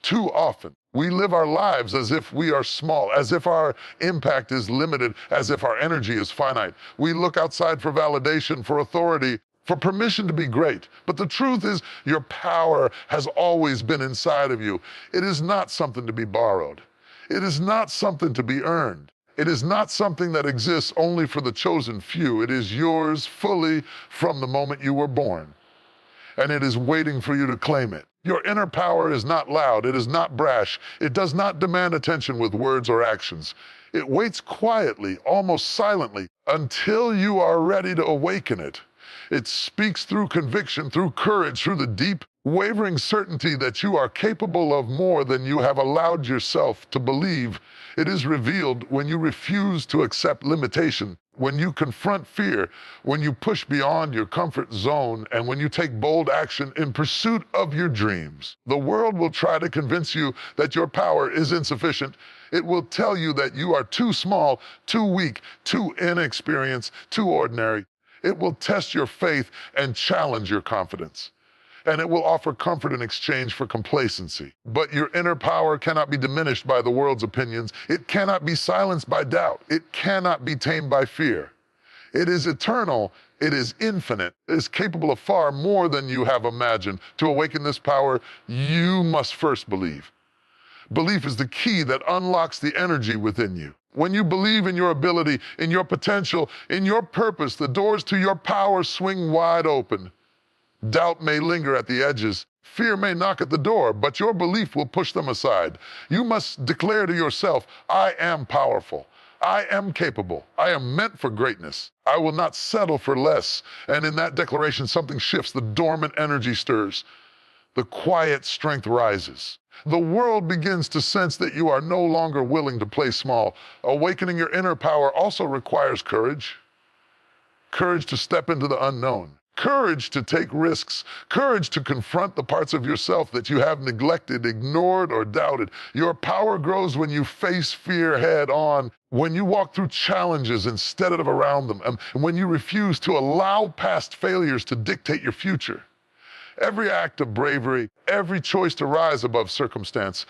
S1: Too often, we live our lives as if we are small, as if our impact is limited, as if our energy is finite. We look outside for validation, for authority, for permission to be great. But the truth is, your power has always been inside of you. It is not something to be borrowed. It is not something to be earned. It is not something that exists only for the chosen few. It is yours fully from the moment you were born. And it is waiting for you to claim it. Your inner power is not loud. It is not brash. It does not demand attention with words or actions. It waits quietly, almost silently, until you are ready to awaken it. It speaks through conviction, through courage, through the deep, wavering certainty that you are capable of more than you have allowed yourself to believe. It is revealed when you refuse to accept limitation, when you confront fear, when you push beyond your comfort zone, and when you take bold action in pursuit of your dreams. The world will try to convince you that your power is insufficient. It will tell you that you are too small, too weak, too inexperienced, too ordinary. It will test your faith and challenge your confidence. And it will offer comfort in exchange for complacency. But your inner power cannot be diminished by the world's opinions. It cannot be silenced by doubt. It cannot be tamed by fear. It is eternal. It is infinite. It is capable of far more than you have imagined. To awaken this power, you must first believe. Belief is the key that unlocks the energy within you. When you believe in your ability, in your potential, in your purpose, the doors to your power swing wide open. Doubt may linger at the edges. Fear may knock at the door, but your belief will push them aside. You must declare to yourself, I am powerful. I am capable. I am meant for greatness. I will not settle for less. And in that declaration, something shifts. The dormant energy stirs. The quiet strength rises. The world begins to sense that you are no longer willing to play small. Awakening your inner power also requires courage. Courage to step into the unknown. Courage to take risks. Courage to confront the parts of yourself that you have neglected, ignored, or doubted. Your power grows when you face fear head on, when you walk through challenges instead of around them, and when you refuse to allow past failures to dictate your future. Every act of bravery, every choice to rise above circumstance,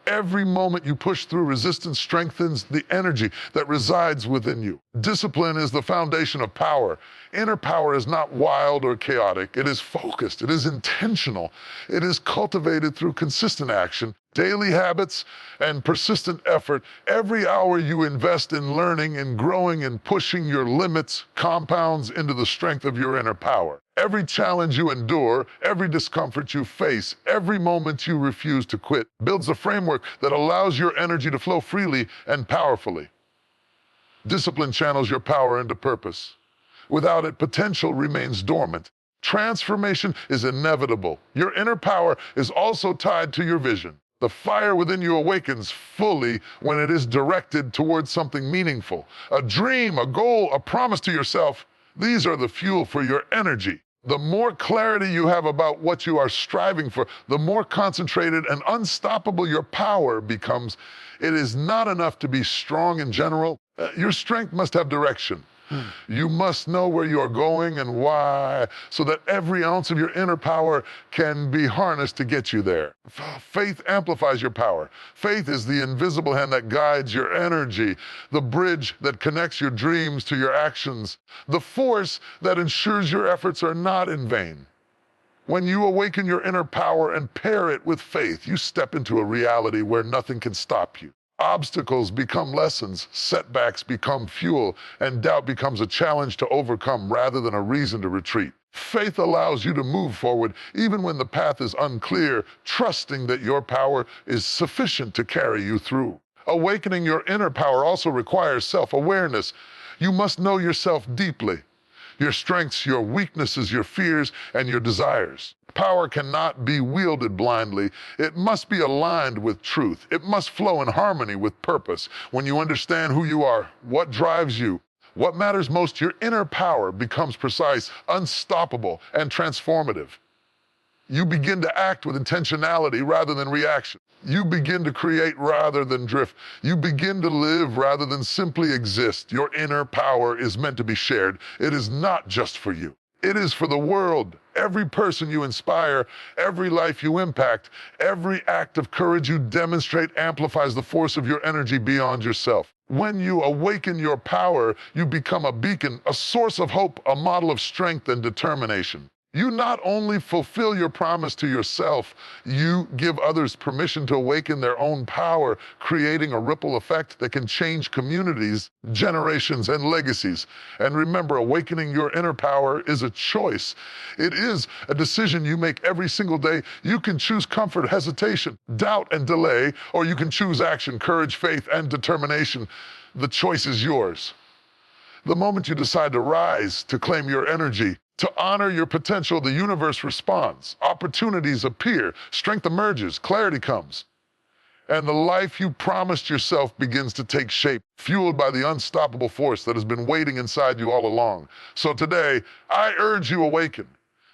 S1: every moment you push through resistance strengthens the energy that resides within you. Discipline is the foundation of power. Inner power is not wild or chaotic. It is focused. It is intentional. It is cultivated through consistent action, daily habits, and persistent effort. Every hour you invest in learning and growing and pushing your limits compounds into the strength of your inner power. Every challenge you endure, every discomfort you face, every moment you refuse to quit builds a framework that allows your energy to flow freely and powerfully. Discipline channels your power into purpose. Without it, potential remains dormant. Transformation is inevitable. Your inner power is also tied to your vision. The fire within you awakens fully when it is directed towards something meaningful. A dream, a goal, a promise to yourself. These are the fuel for your energy. The more clarity you have about what you are striving for, the more concentrated and unstoppable your power becomes. It is not enough to be strong in general. Your strength must have direction. You must know where you are going and why, so that every ounce of your inner power can be harnessed to get you there. Faith amplifies your power. Faith is the invisible hand that guides your energy, the bridge that connects your dreams to your actions, the force that ensures your efforts are not in vain. When you awaken your inner power and pair it with faith, you step into a reality where nothing can stop you. Obstacles become lessons, setbacks become fuel, and doubt becomes a challenge to overcome rather than a reason to retreat. Faith allows you to move forward even when the path is unclear, trusting that your power is sufficient to carry you through. Awakening your inner power also requires self-awareness. You must know yourself deeply. Your strengths, your weaknesses, your fears, and your desires. Power cannot be wielded blindly. It must be aligned with truth. It must flow in harmony with purpose. When you understand who you are, what drives you, what matters most, your inner power becomes precise, unstoppable, and transformative. You begin to act with intentionality rather than reaction. You begin to create rather than drift. You begin to live rather than simply exist. Your inner power is meant to be shared. It is not just for you. It is for the world. Every person you inspire, every life you impact, every act of courage you demonstrate amplifies the force of your energy beyond yourself. When you awaken your power, you become a beacon, a source of hope, a model of strength and determination. You not only fulfill your promise to yourself, you give others permission to awaken their own power, creating a ripple effect that can change communities, generations, and legacies. And remember, awakening your inner power is a choice. It is a decision you make every single day. You can choose comfort, hesitation, doubt, and delay, or you can choose action, courage, faith, and determination. The choice is yours. The moment you decide to rise, to claim your energy, to honor your potential, the universe responds. Opportunities appear, strength emerges, clarity comes. And the life you promised yourself begins to take shape, fueled by the unstoppable force that has been waiting inside you all along. So today, I urge you awaken.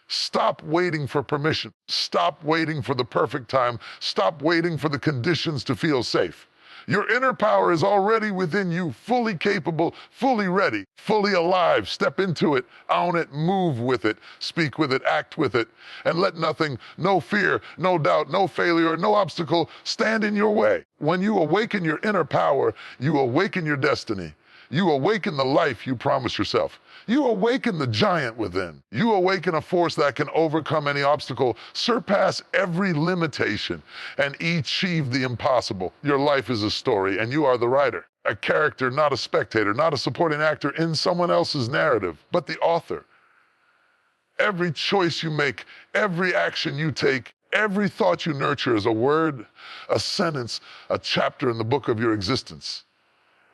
S1: Stop waiting for permission. Stop waiting for the perfect time. Stop waiting for the conditions to feel safe. Your inner power is already within you, fully capable, fully ready, fully alive. Step into it, own it, move with it, speak with it, act with it, and let nothing, no fear, no doubt, no failure, no obstacle stand in your way. When you awaken your inner power, you awaken your destiny. You awaken the life you promised yourself. You awaken the giant within. You awaken a force that can overcome any obstacle, surpass every limitation, and achieve the impossible. Your life is a story, and you are the writer. A character, not a spectator, not a supporting actor in someone else's narrative, but the author. Every choice you make, every action you take, every thought you nurture is a word, a sentence, a chapter in the book of your existence.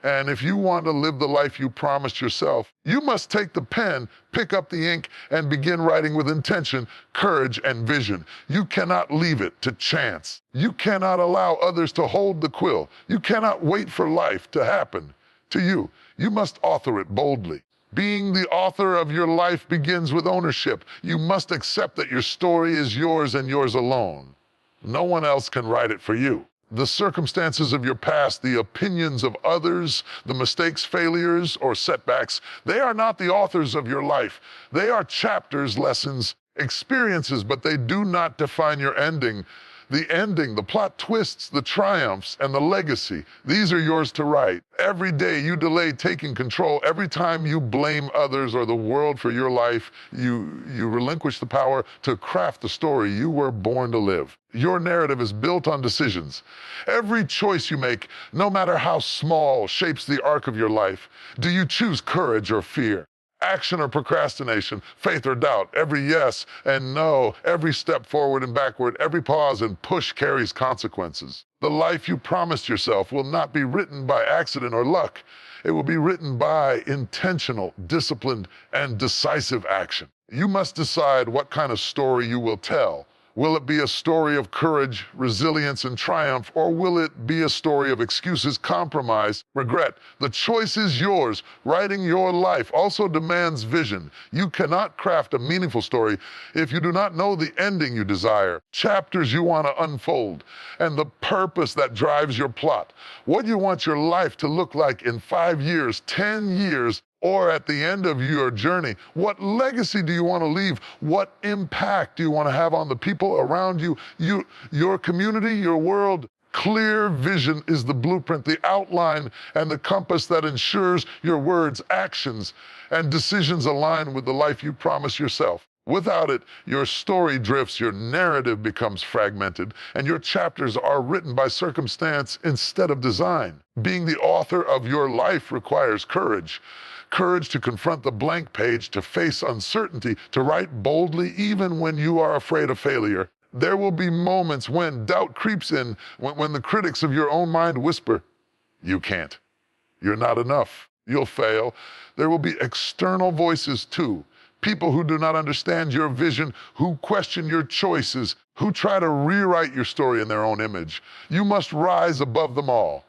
S1: And if you want to live the life you promised yourself, you must take the pen, pick up the ink, and begin writing with intention, courage, and vision. You cannot leave it to chance. You cannot allow others to hold the quill. You cannot wait for life to happen to you. You must author it boldly. Being the author of your life begins with ownership. You must accept that your story is yours and yours alone. No one else can write it for you. The circumstances of your past, the opinions of others, the mistakes, failures, or setbacks, they are not the authors of your life. They are chapters, lessons, experiences, but they do not define your ending. The ending, the plot twists, the triumphs, and the legacy, these are yours to write. Every day you delay taking control, every time you blame others or the world for your life, you relinquish the power to craft the story you were born to live. Your narrative is built on decisions. Every choice you make, no matter how small, shapes the arc of your life. Do you choose courage or fear? Action or procrastination, faith or doubt, every yes and no, every step forward and backward, every pause and push carries consequences. The life you promised yourself will not be written by accident or luck. It will be written by intentional, disciplined, and decisive action. You must decide what kind of story you will tell. Will it be a story of courage, resilience, and triumph, or will it be a story of excuses, compromise, regret? The choice is yours. Writing your life also demands vision. You cannot craft a meaningful story if you do not know the ending you desire, chapters you want to unfold, and the purpose that drives your plot. What you want your life to look like in 5 years, 10 years, or at the end of your journey. What legacy do you want to leave? What impact do you want to have on the people around you, your community, your world? Clear vision is the blueprint, the outline, and the compass that ensures your words, actions, and decisions align with the life you promise yourself. Without it, your story drifts, your narrative becomes fragmented, and your chapters are written by circumstance instead of design. Being the author of your life requires courage. Courage to confront the blank page, to face uncertainty, to write boldly even when you are afraid of failure. There will be moments when doubt creeps in, when the critics of your own mind whisper, "You can't. You're not enough. You'll fail." There will be external voices too. People who do not understand your vision, who question your choices, who try to rewrite your story in their own image. You must rise above them all.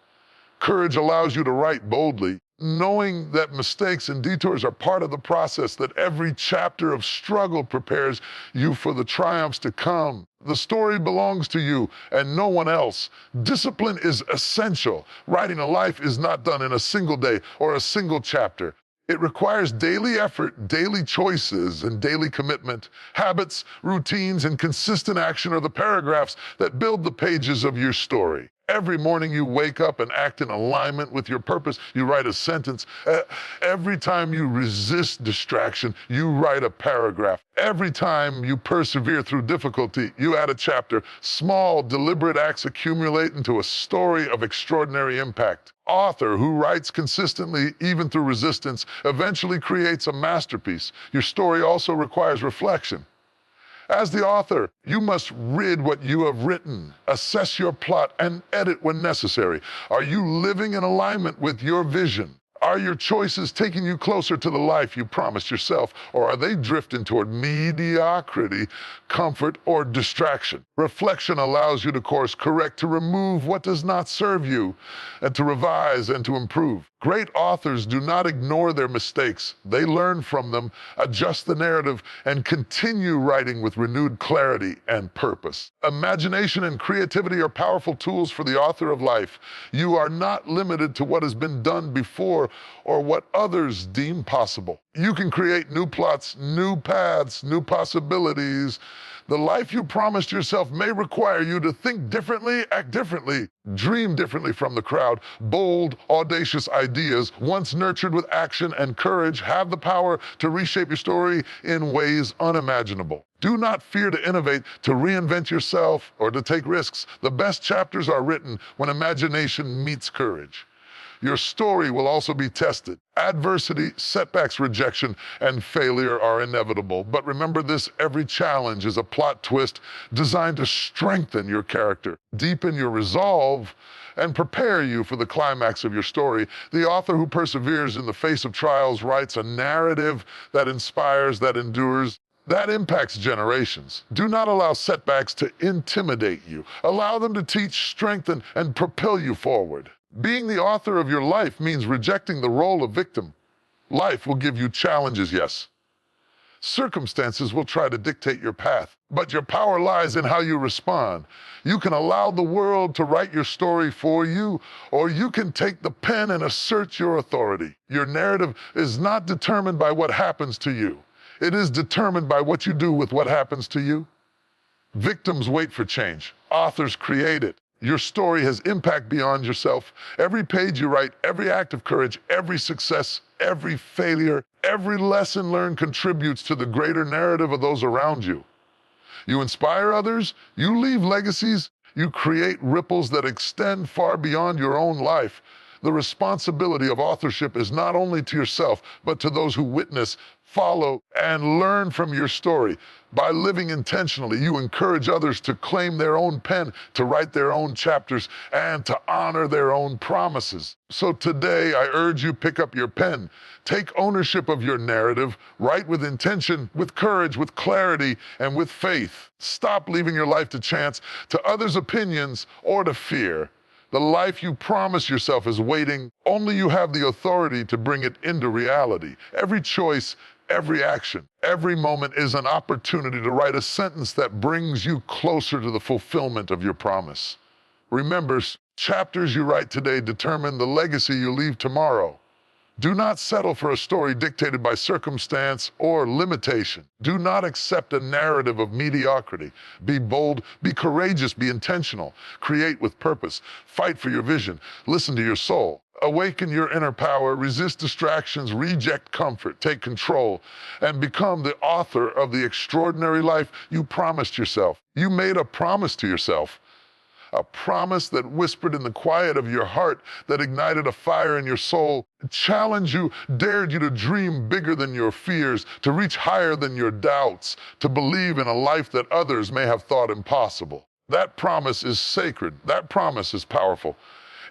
S1: Courage allows you to write boldly, knowing that mistakes and detours are part of the process, that every chapter of struggle prepares you for the triumphs to come. The story belongs to you and no one else. Discipline is essential. Writing a life is not done in a single day or a single chapter. It requires daily effort, daily choices, and daily commitment. Habits, routines, and consistent action are the paragraphs that build the pages of your story. Every morning you wake up and act in alignment with your purpose, you write a sentence. Every time you resist distraction, you write a paragraph. Every time you persevere through difficulty, you add a chapter. Small, deliberate acts accumulate into a story of extraordinary impact. Author who writes consistently, even through resistance, eventually creates a masterpiece. Your story also requires reflection. As the author, you must rid what you have written, assess your plot, and edit when necessary. Are you living in alignment with your vision? Are your choices taking you closer to the life you promised yourself, or are they drifting toward mediocrity, comfort, or distraction? Reflection allows you to course correct, to remove what does not serve you, and to revise and to improve. Great authors do not ignore their mistakes. They learn from them, adjust the narrative, and continue writing with renewed clarity and purpose. Imagination and creativity are powerful tools for the author of life. You are not limited to what has been done before or what others deem possible. You can create new plots, new paths, new possibilities. The life you promised yourself may require you to think differently, act differently, dream differently from the crowd. Bold, audacious ideas, once nurtured with action and courage, have the power to reshape your story in ways unimaginable. Do not fear to innovate, to reinvent yourself, or to take risks. The best chapters are written when imagination meets courage. Your story will also be tested. Adversity, setbacks, rejection, and failure are inevitable. But remember this, every challenge is a plot twist designed to strengthen your character, deepen your resolve, and prepare you for the climax of your story. The author who perseveres in the face of trials writes a narrative that inspires, that endures, that impacts generations. Do not allow setbacks to intimidate you. Allow them to teach, strengthen, and propel you forward. Being the author of your life means rejecting the role of victim. Life will give you challenges, yes. Circumstances will try to dictate your path, but your power lies in how you respond. You can allow the world to write your story for you, or you can take the pen and assert your authority. Your narrative is not determined by what happens to you. It is determined by what you do with what happens to you. Victims wait for change. Authors create it. Your story has impact beyond yourself. Every page you write, every act of courage, every success, every failure, every lesson learned contributes to the greater narrative of those around you. You inspire others, you leave legacies, you create ripples that extend far beyond your own life. The responsibility of authorship is not only to yourself, but to those who witness, follow, and learn from your story. By living intentionally, you encourage others to claim their own pen, to write their own chapters, and to honor their own promises. So today, I urge you, pick up your pen. Take ownership of your narrative. Write with intention, with courage, with clarity, and with faith. Stop leaving your life to chance, to others' opinions, or to fear. The life you promise yourself is waiting. Only you have the authority to bring it into reality. Every choice, every action, every moment is an opportunity to write a sentence that brings you closer to the fulfillment of your promise. Remember, chapters you write today determine the legacy you leave tomorrow. Do not settle for a story dictated by circumstance or limitation. Do not accept a narrative of mediocrity. Be bold, be courageous, be intentional. Create with purpose. Fight for your vision. Listen to your soul. Awaken your inner power, resist distractions, reject comfort, take control, and become the author of the extraordinary life you promised yourself. You made a promise to yourself. A promise that whispered in the quiet of your heart, that ignited a fire in your soul, challenged you, dared you to dream bigger than your fears, to reach higher than your doubts, to believe in a life that others may have thought impossible. That promise is sacred. That promise is powerful.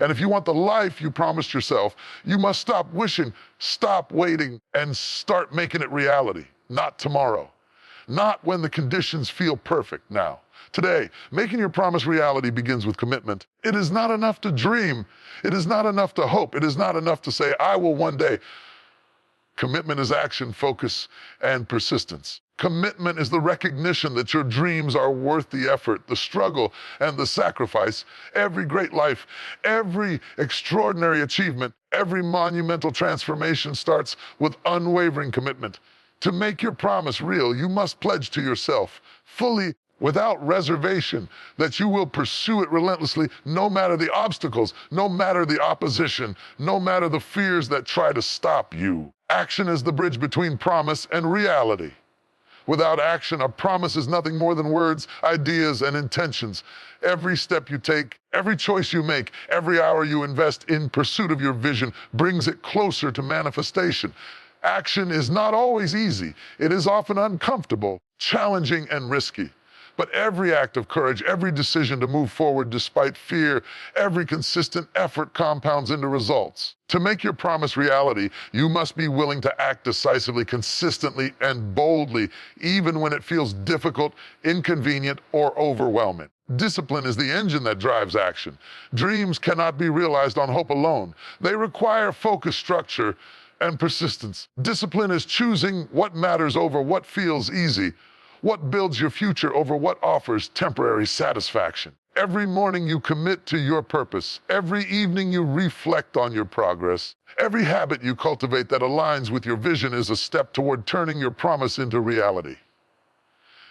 S1: And if you want the life you promised yourself, you must stop wishing, stop waiting, and start making it reality. Not tomorrow. Not when the conditions feel perfect now. Today, making your promise reality begins with commitment. It is not enough to dream. It is not enough to hope. It is not enough to say, I will one day. Commitment is action, focus, and persistence. Commitment is the recognition that your dreams are worth the effort, the struggle, and the sacrifice. Every great life, every extraordinary achievement, every monumental transformation starts with unwavering commitment. To make your promise real, you must pledge to yourself, fully, without reservation, that you will pursue it relentlessly, no matter the obstacles, no matter the opposition, no matter the fears that try to stop you. Action is the bridge between promise and reality. Without action, a promise is nothing more than words, ideas, and intentions. Every step you take, every choice you make, every hour you invest in pursuit of your vision brings it closer to manifestation. Action is not always easy. It is often uncomfortable, challenging, and risky. But every act of courage, every decision to move forward despite fear, every consistent effort compounds into results. To make your promise reality, you must be willing to act decisively, consistently, and boldly, even when it feels difficult, inconvenient, or overwhelming. Discipline is the engine that drives action. Dreams cannot be realized on hope alone. They require focus, structure, and persistence. Discipline is choosing what matters over what feels easy, what builds your future over what offers temporary satisfaction. Every morning you commit to your purpose. Every evening you reflect on your progress. Every habit you cultivate that aligns with your vision is a step toward turning your promise into reality.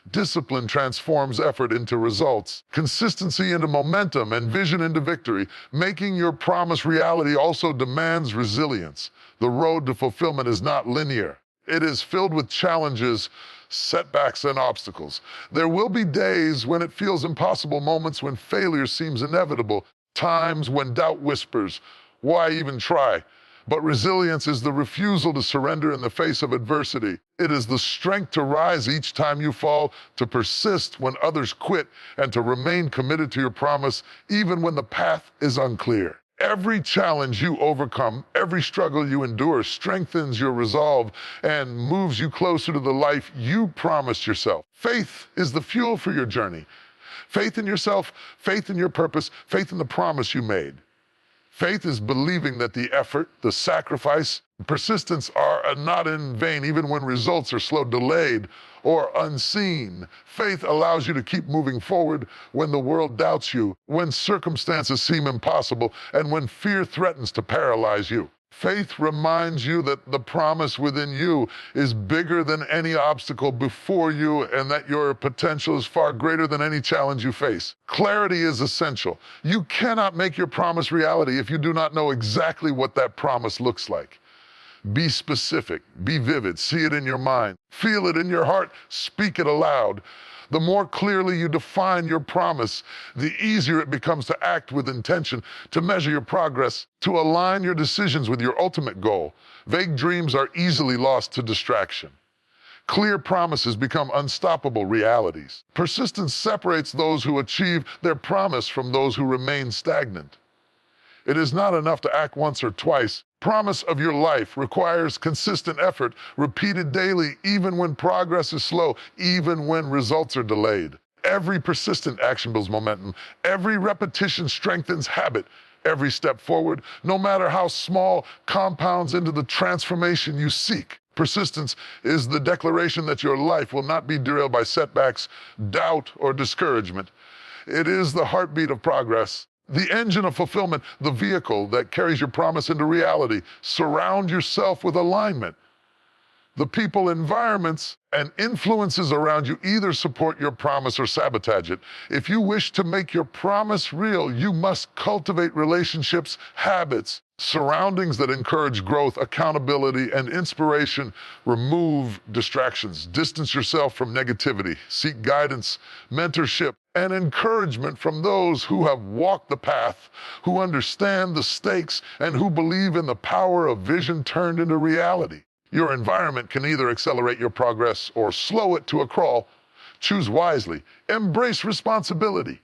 S1: Discipline transforms effort into results, consistency into momentum, and vision into victory. Making your promise reality also demands resilience. The road to fulfillment is not linear. It is filled with challenges, setbacks, and obstacles. There will be days when it feels impossible, moments when failure seems inevitable, times when doubt whispers, "Why even try?" But resilience is the refusal to surrender in the face of adversity. It is the strength to rise each time you fall, to persist when others quit, and to remain committed to your promise even when the path is unclear. Every challenge you overcome, every struggle you endure strengthens your resolve and moves you closer to the life you promised yourself. Faith is the fuel for your journey. Faith in yourself, faith in your purpose, faith in the promise you made. Faith is believing that the effort, the sacrifice, persistence are not in vain, even when results are slow, delayed, or unseen. Faith allows you to keep moving forward when the world doubts you, when circumstances seem impossible, and when fear threatens to paralyze you. Faith reminds you that the promise within you is bigger than any obstacle before you and that your potential is far greater than any challenge you face. Clarity is essential. You cannot make your promise reality if you do not know exactly what that promise looks like. Be specific, be vivid, see it in your mind, feel it in your heart, speak it aloud. The more clearly you define your promise, the easier it becomes to act with intention, to measure your progress, to align your decisions with your ultimate goal. Vague dreams are easily lost to distraction. Clear promises become unstoppable realities. Persistence separates those who achieve their promise from those who remain stagnant. It is not enough to act once or twice. Promise of your life requires consistent effort, repeated daily, even when progress is slow, even when results are delayed. Every persistent action builds momentum. Every repetition strengthens habit. Every step forward, no matter how small, compounds into the transformation you seek. Persistence is the declaration that your life will not be derailed by setbacks, doubt, or discouragement. It is the heartbeat of progress, the engine of fulfillment, the vehicle that carries your promise into reality. Surround yourself with alignment. The people, environments, and influences around you either support your promise or sabotage it. If you wish to make your promise real, you must cultivate relationships, habits, surroundings that encourage growth, accountability, and inspiration. Remove distractions. Distance yourself from negativity. Seek guidance, mentorship, and encouragement from those who have walked the path, who understand the stakes, and who believe in the power of vision turned into reality. Your environment can either accelerate your progress or slow it to a crawl. Choose wisely. Embrace responsibility.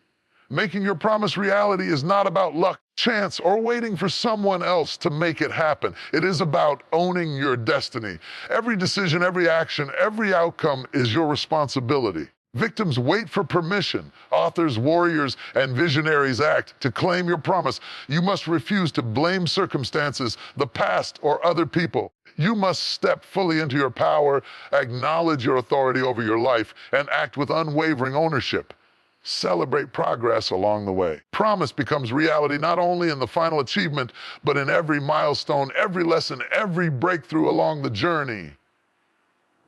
S1: Making your promise reality is not about luck, chance, or waiting for someone else to make it happen. It is about owning your destiny. Every decision, every action, every outcome is your responsibility. Victims wait for permission. Authors, warriors, and visionaries act to claim your promise. You must refuse to blame circumstances, the past, or other people. You must step fully into your power, acknowledge your authority over your life, and act with unwavering ownership. Celebrate progress along the way. Promise becomes reality not only in the final achievement, but in every milestone, every lesson, every breakthrough along the journey.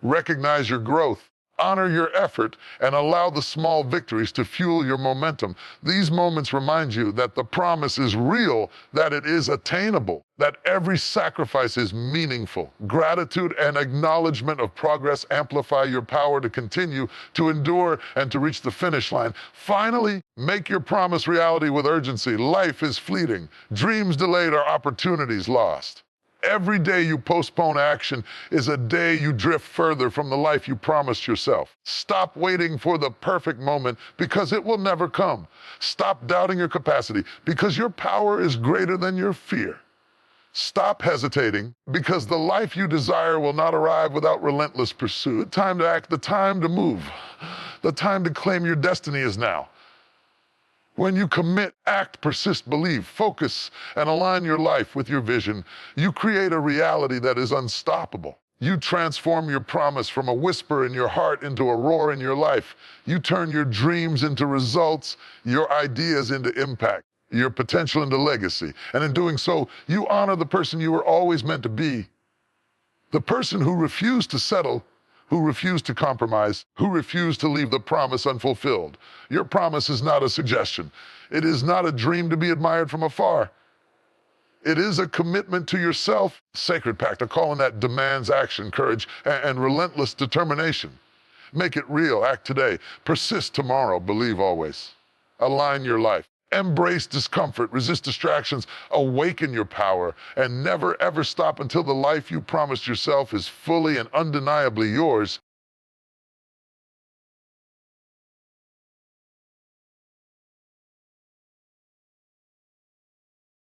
S1: Recognize your growth, honor your effort, and allow the small victories to fuel your momentum. These moments remind you that the promise is real, that it is attainable, that every sacrifice is meaningful. Gratitude and acknowledgement of progress amplify your power to continue, to endure, and to reach the finish line. Finally, make your promise reality with urgency. Life is fleeting. Dreams delayed are opportunities lost. Every day you postpone action is a day you drift further from the life you promised yourself. Stop waiting for the perfect moment because it will never come. Stop doubting your capacity because your power is greater than your fear. Stop hesitating because the life you desire will not arrive without relentless pursuit. The time to act, the time to move, the time to claim your destiny is now. When you commit, act, persist, believe, focus, and align your life with your vision, you create a reality that is unstoppable. You transform your promise from a whisper in your heart into a roar in your life. You turn your dreams into results, your ideas into impact, your potential into legacy. And in doing so, you honor the person you were always meant to be. The person who refused to settle, who refused to compromise, who refused to leave the promise unfulfilled. Your promise is not a suggestion. It is not a dream to be admired from afar. It is a commitment to yourself, sacred pact, a calling that demands action, courage, and relentless determination. Make it real, act today, persist tomorrow, believe always. Align your life. Embrace discomfort, resist distractions, awaken your power, and never ever stop until the life you promised yourself is fully and undeniably yours.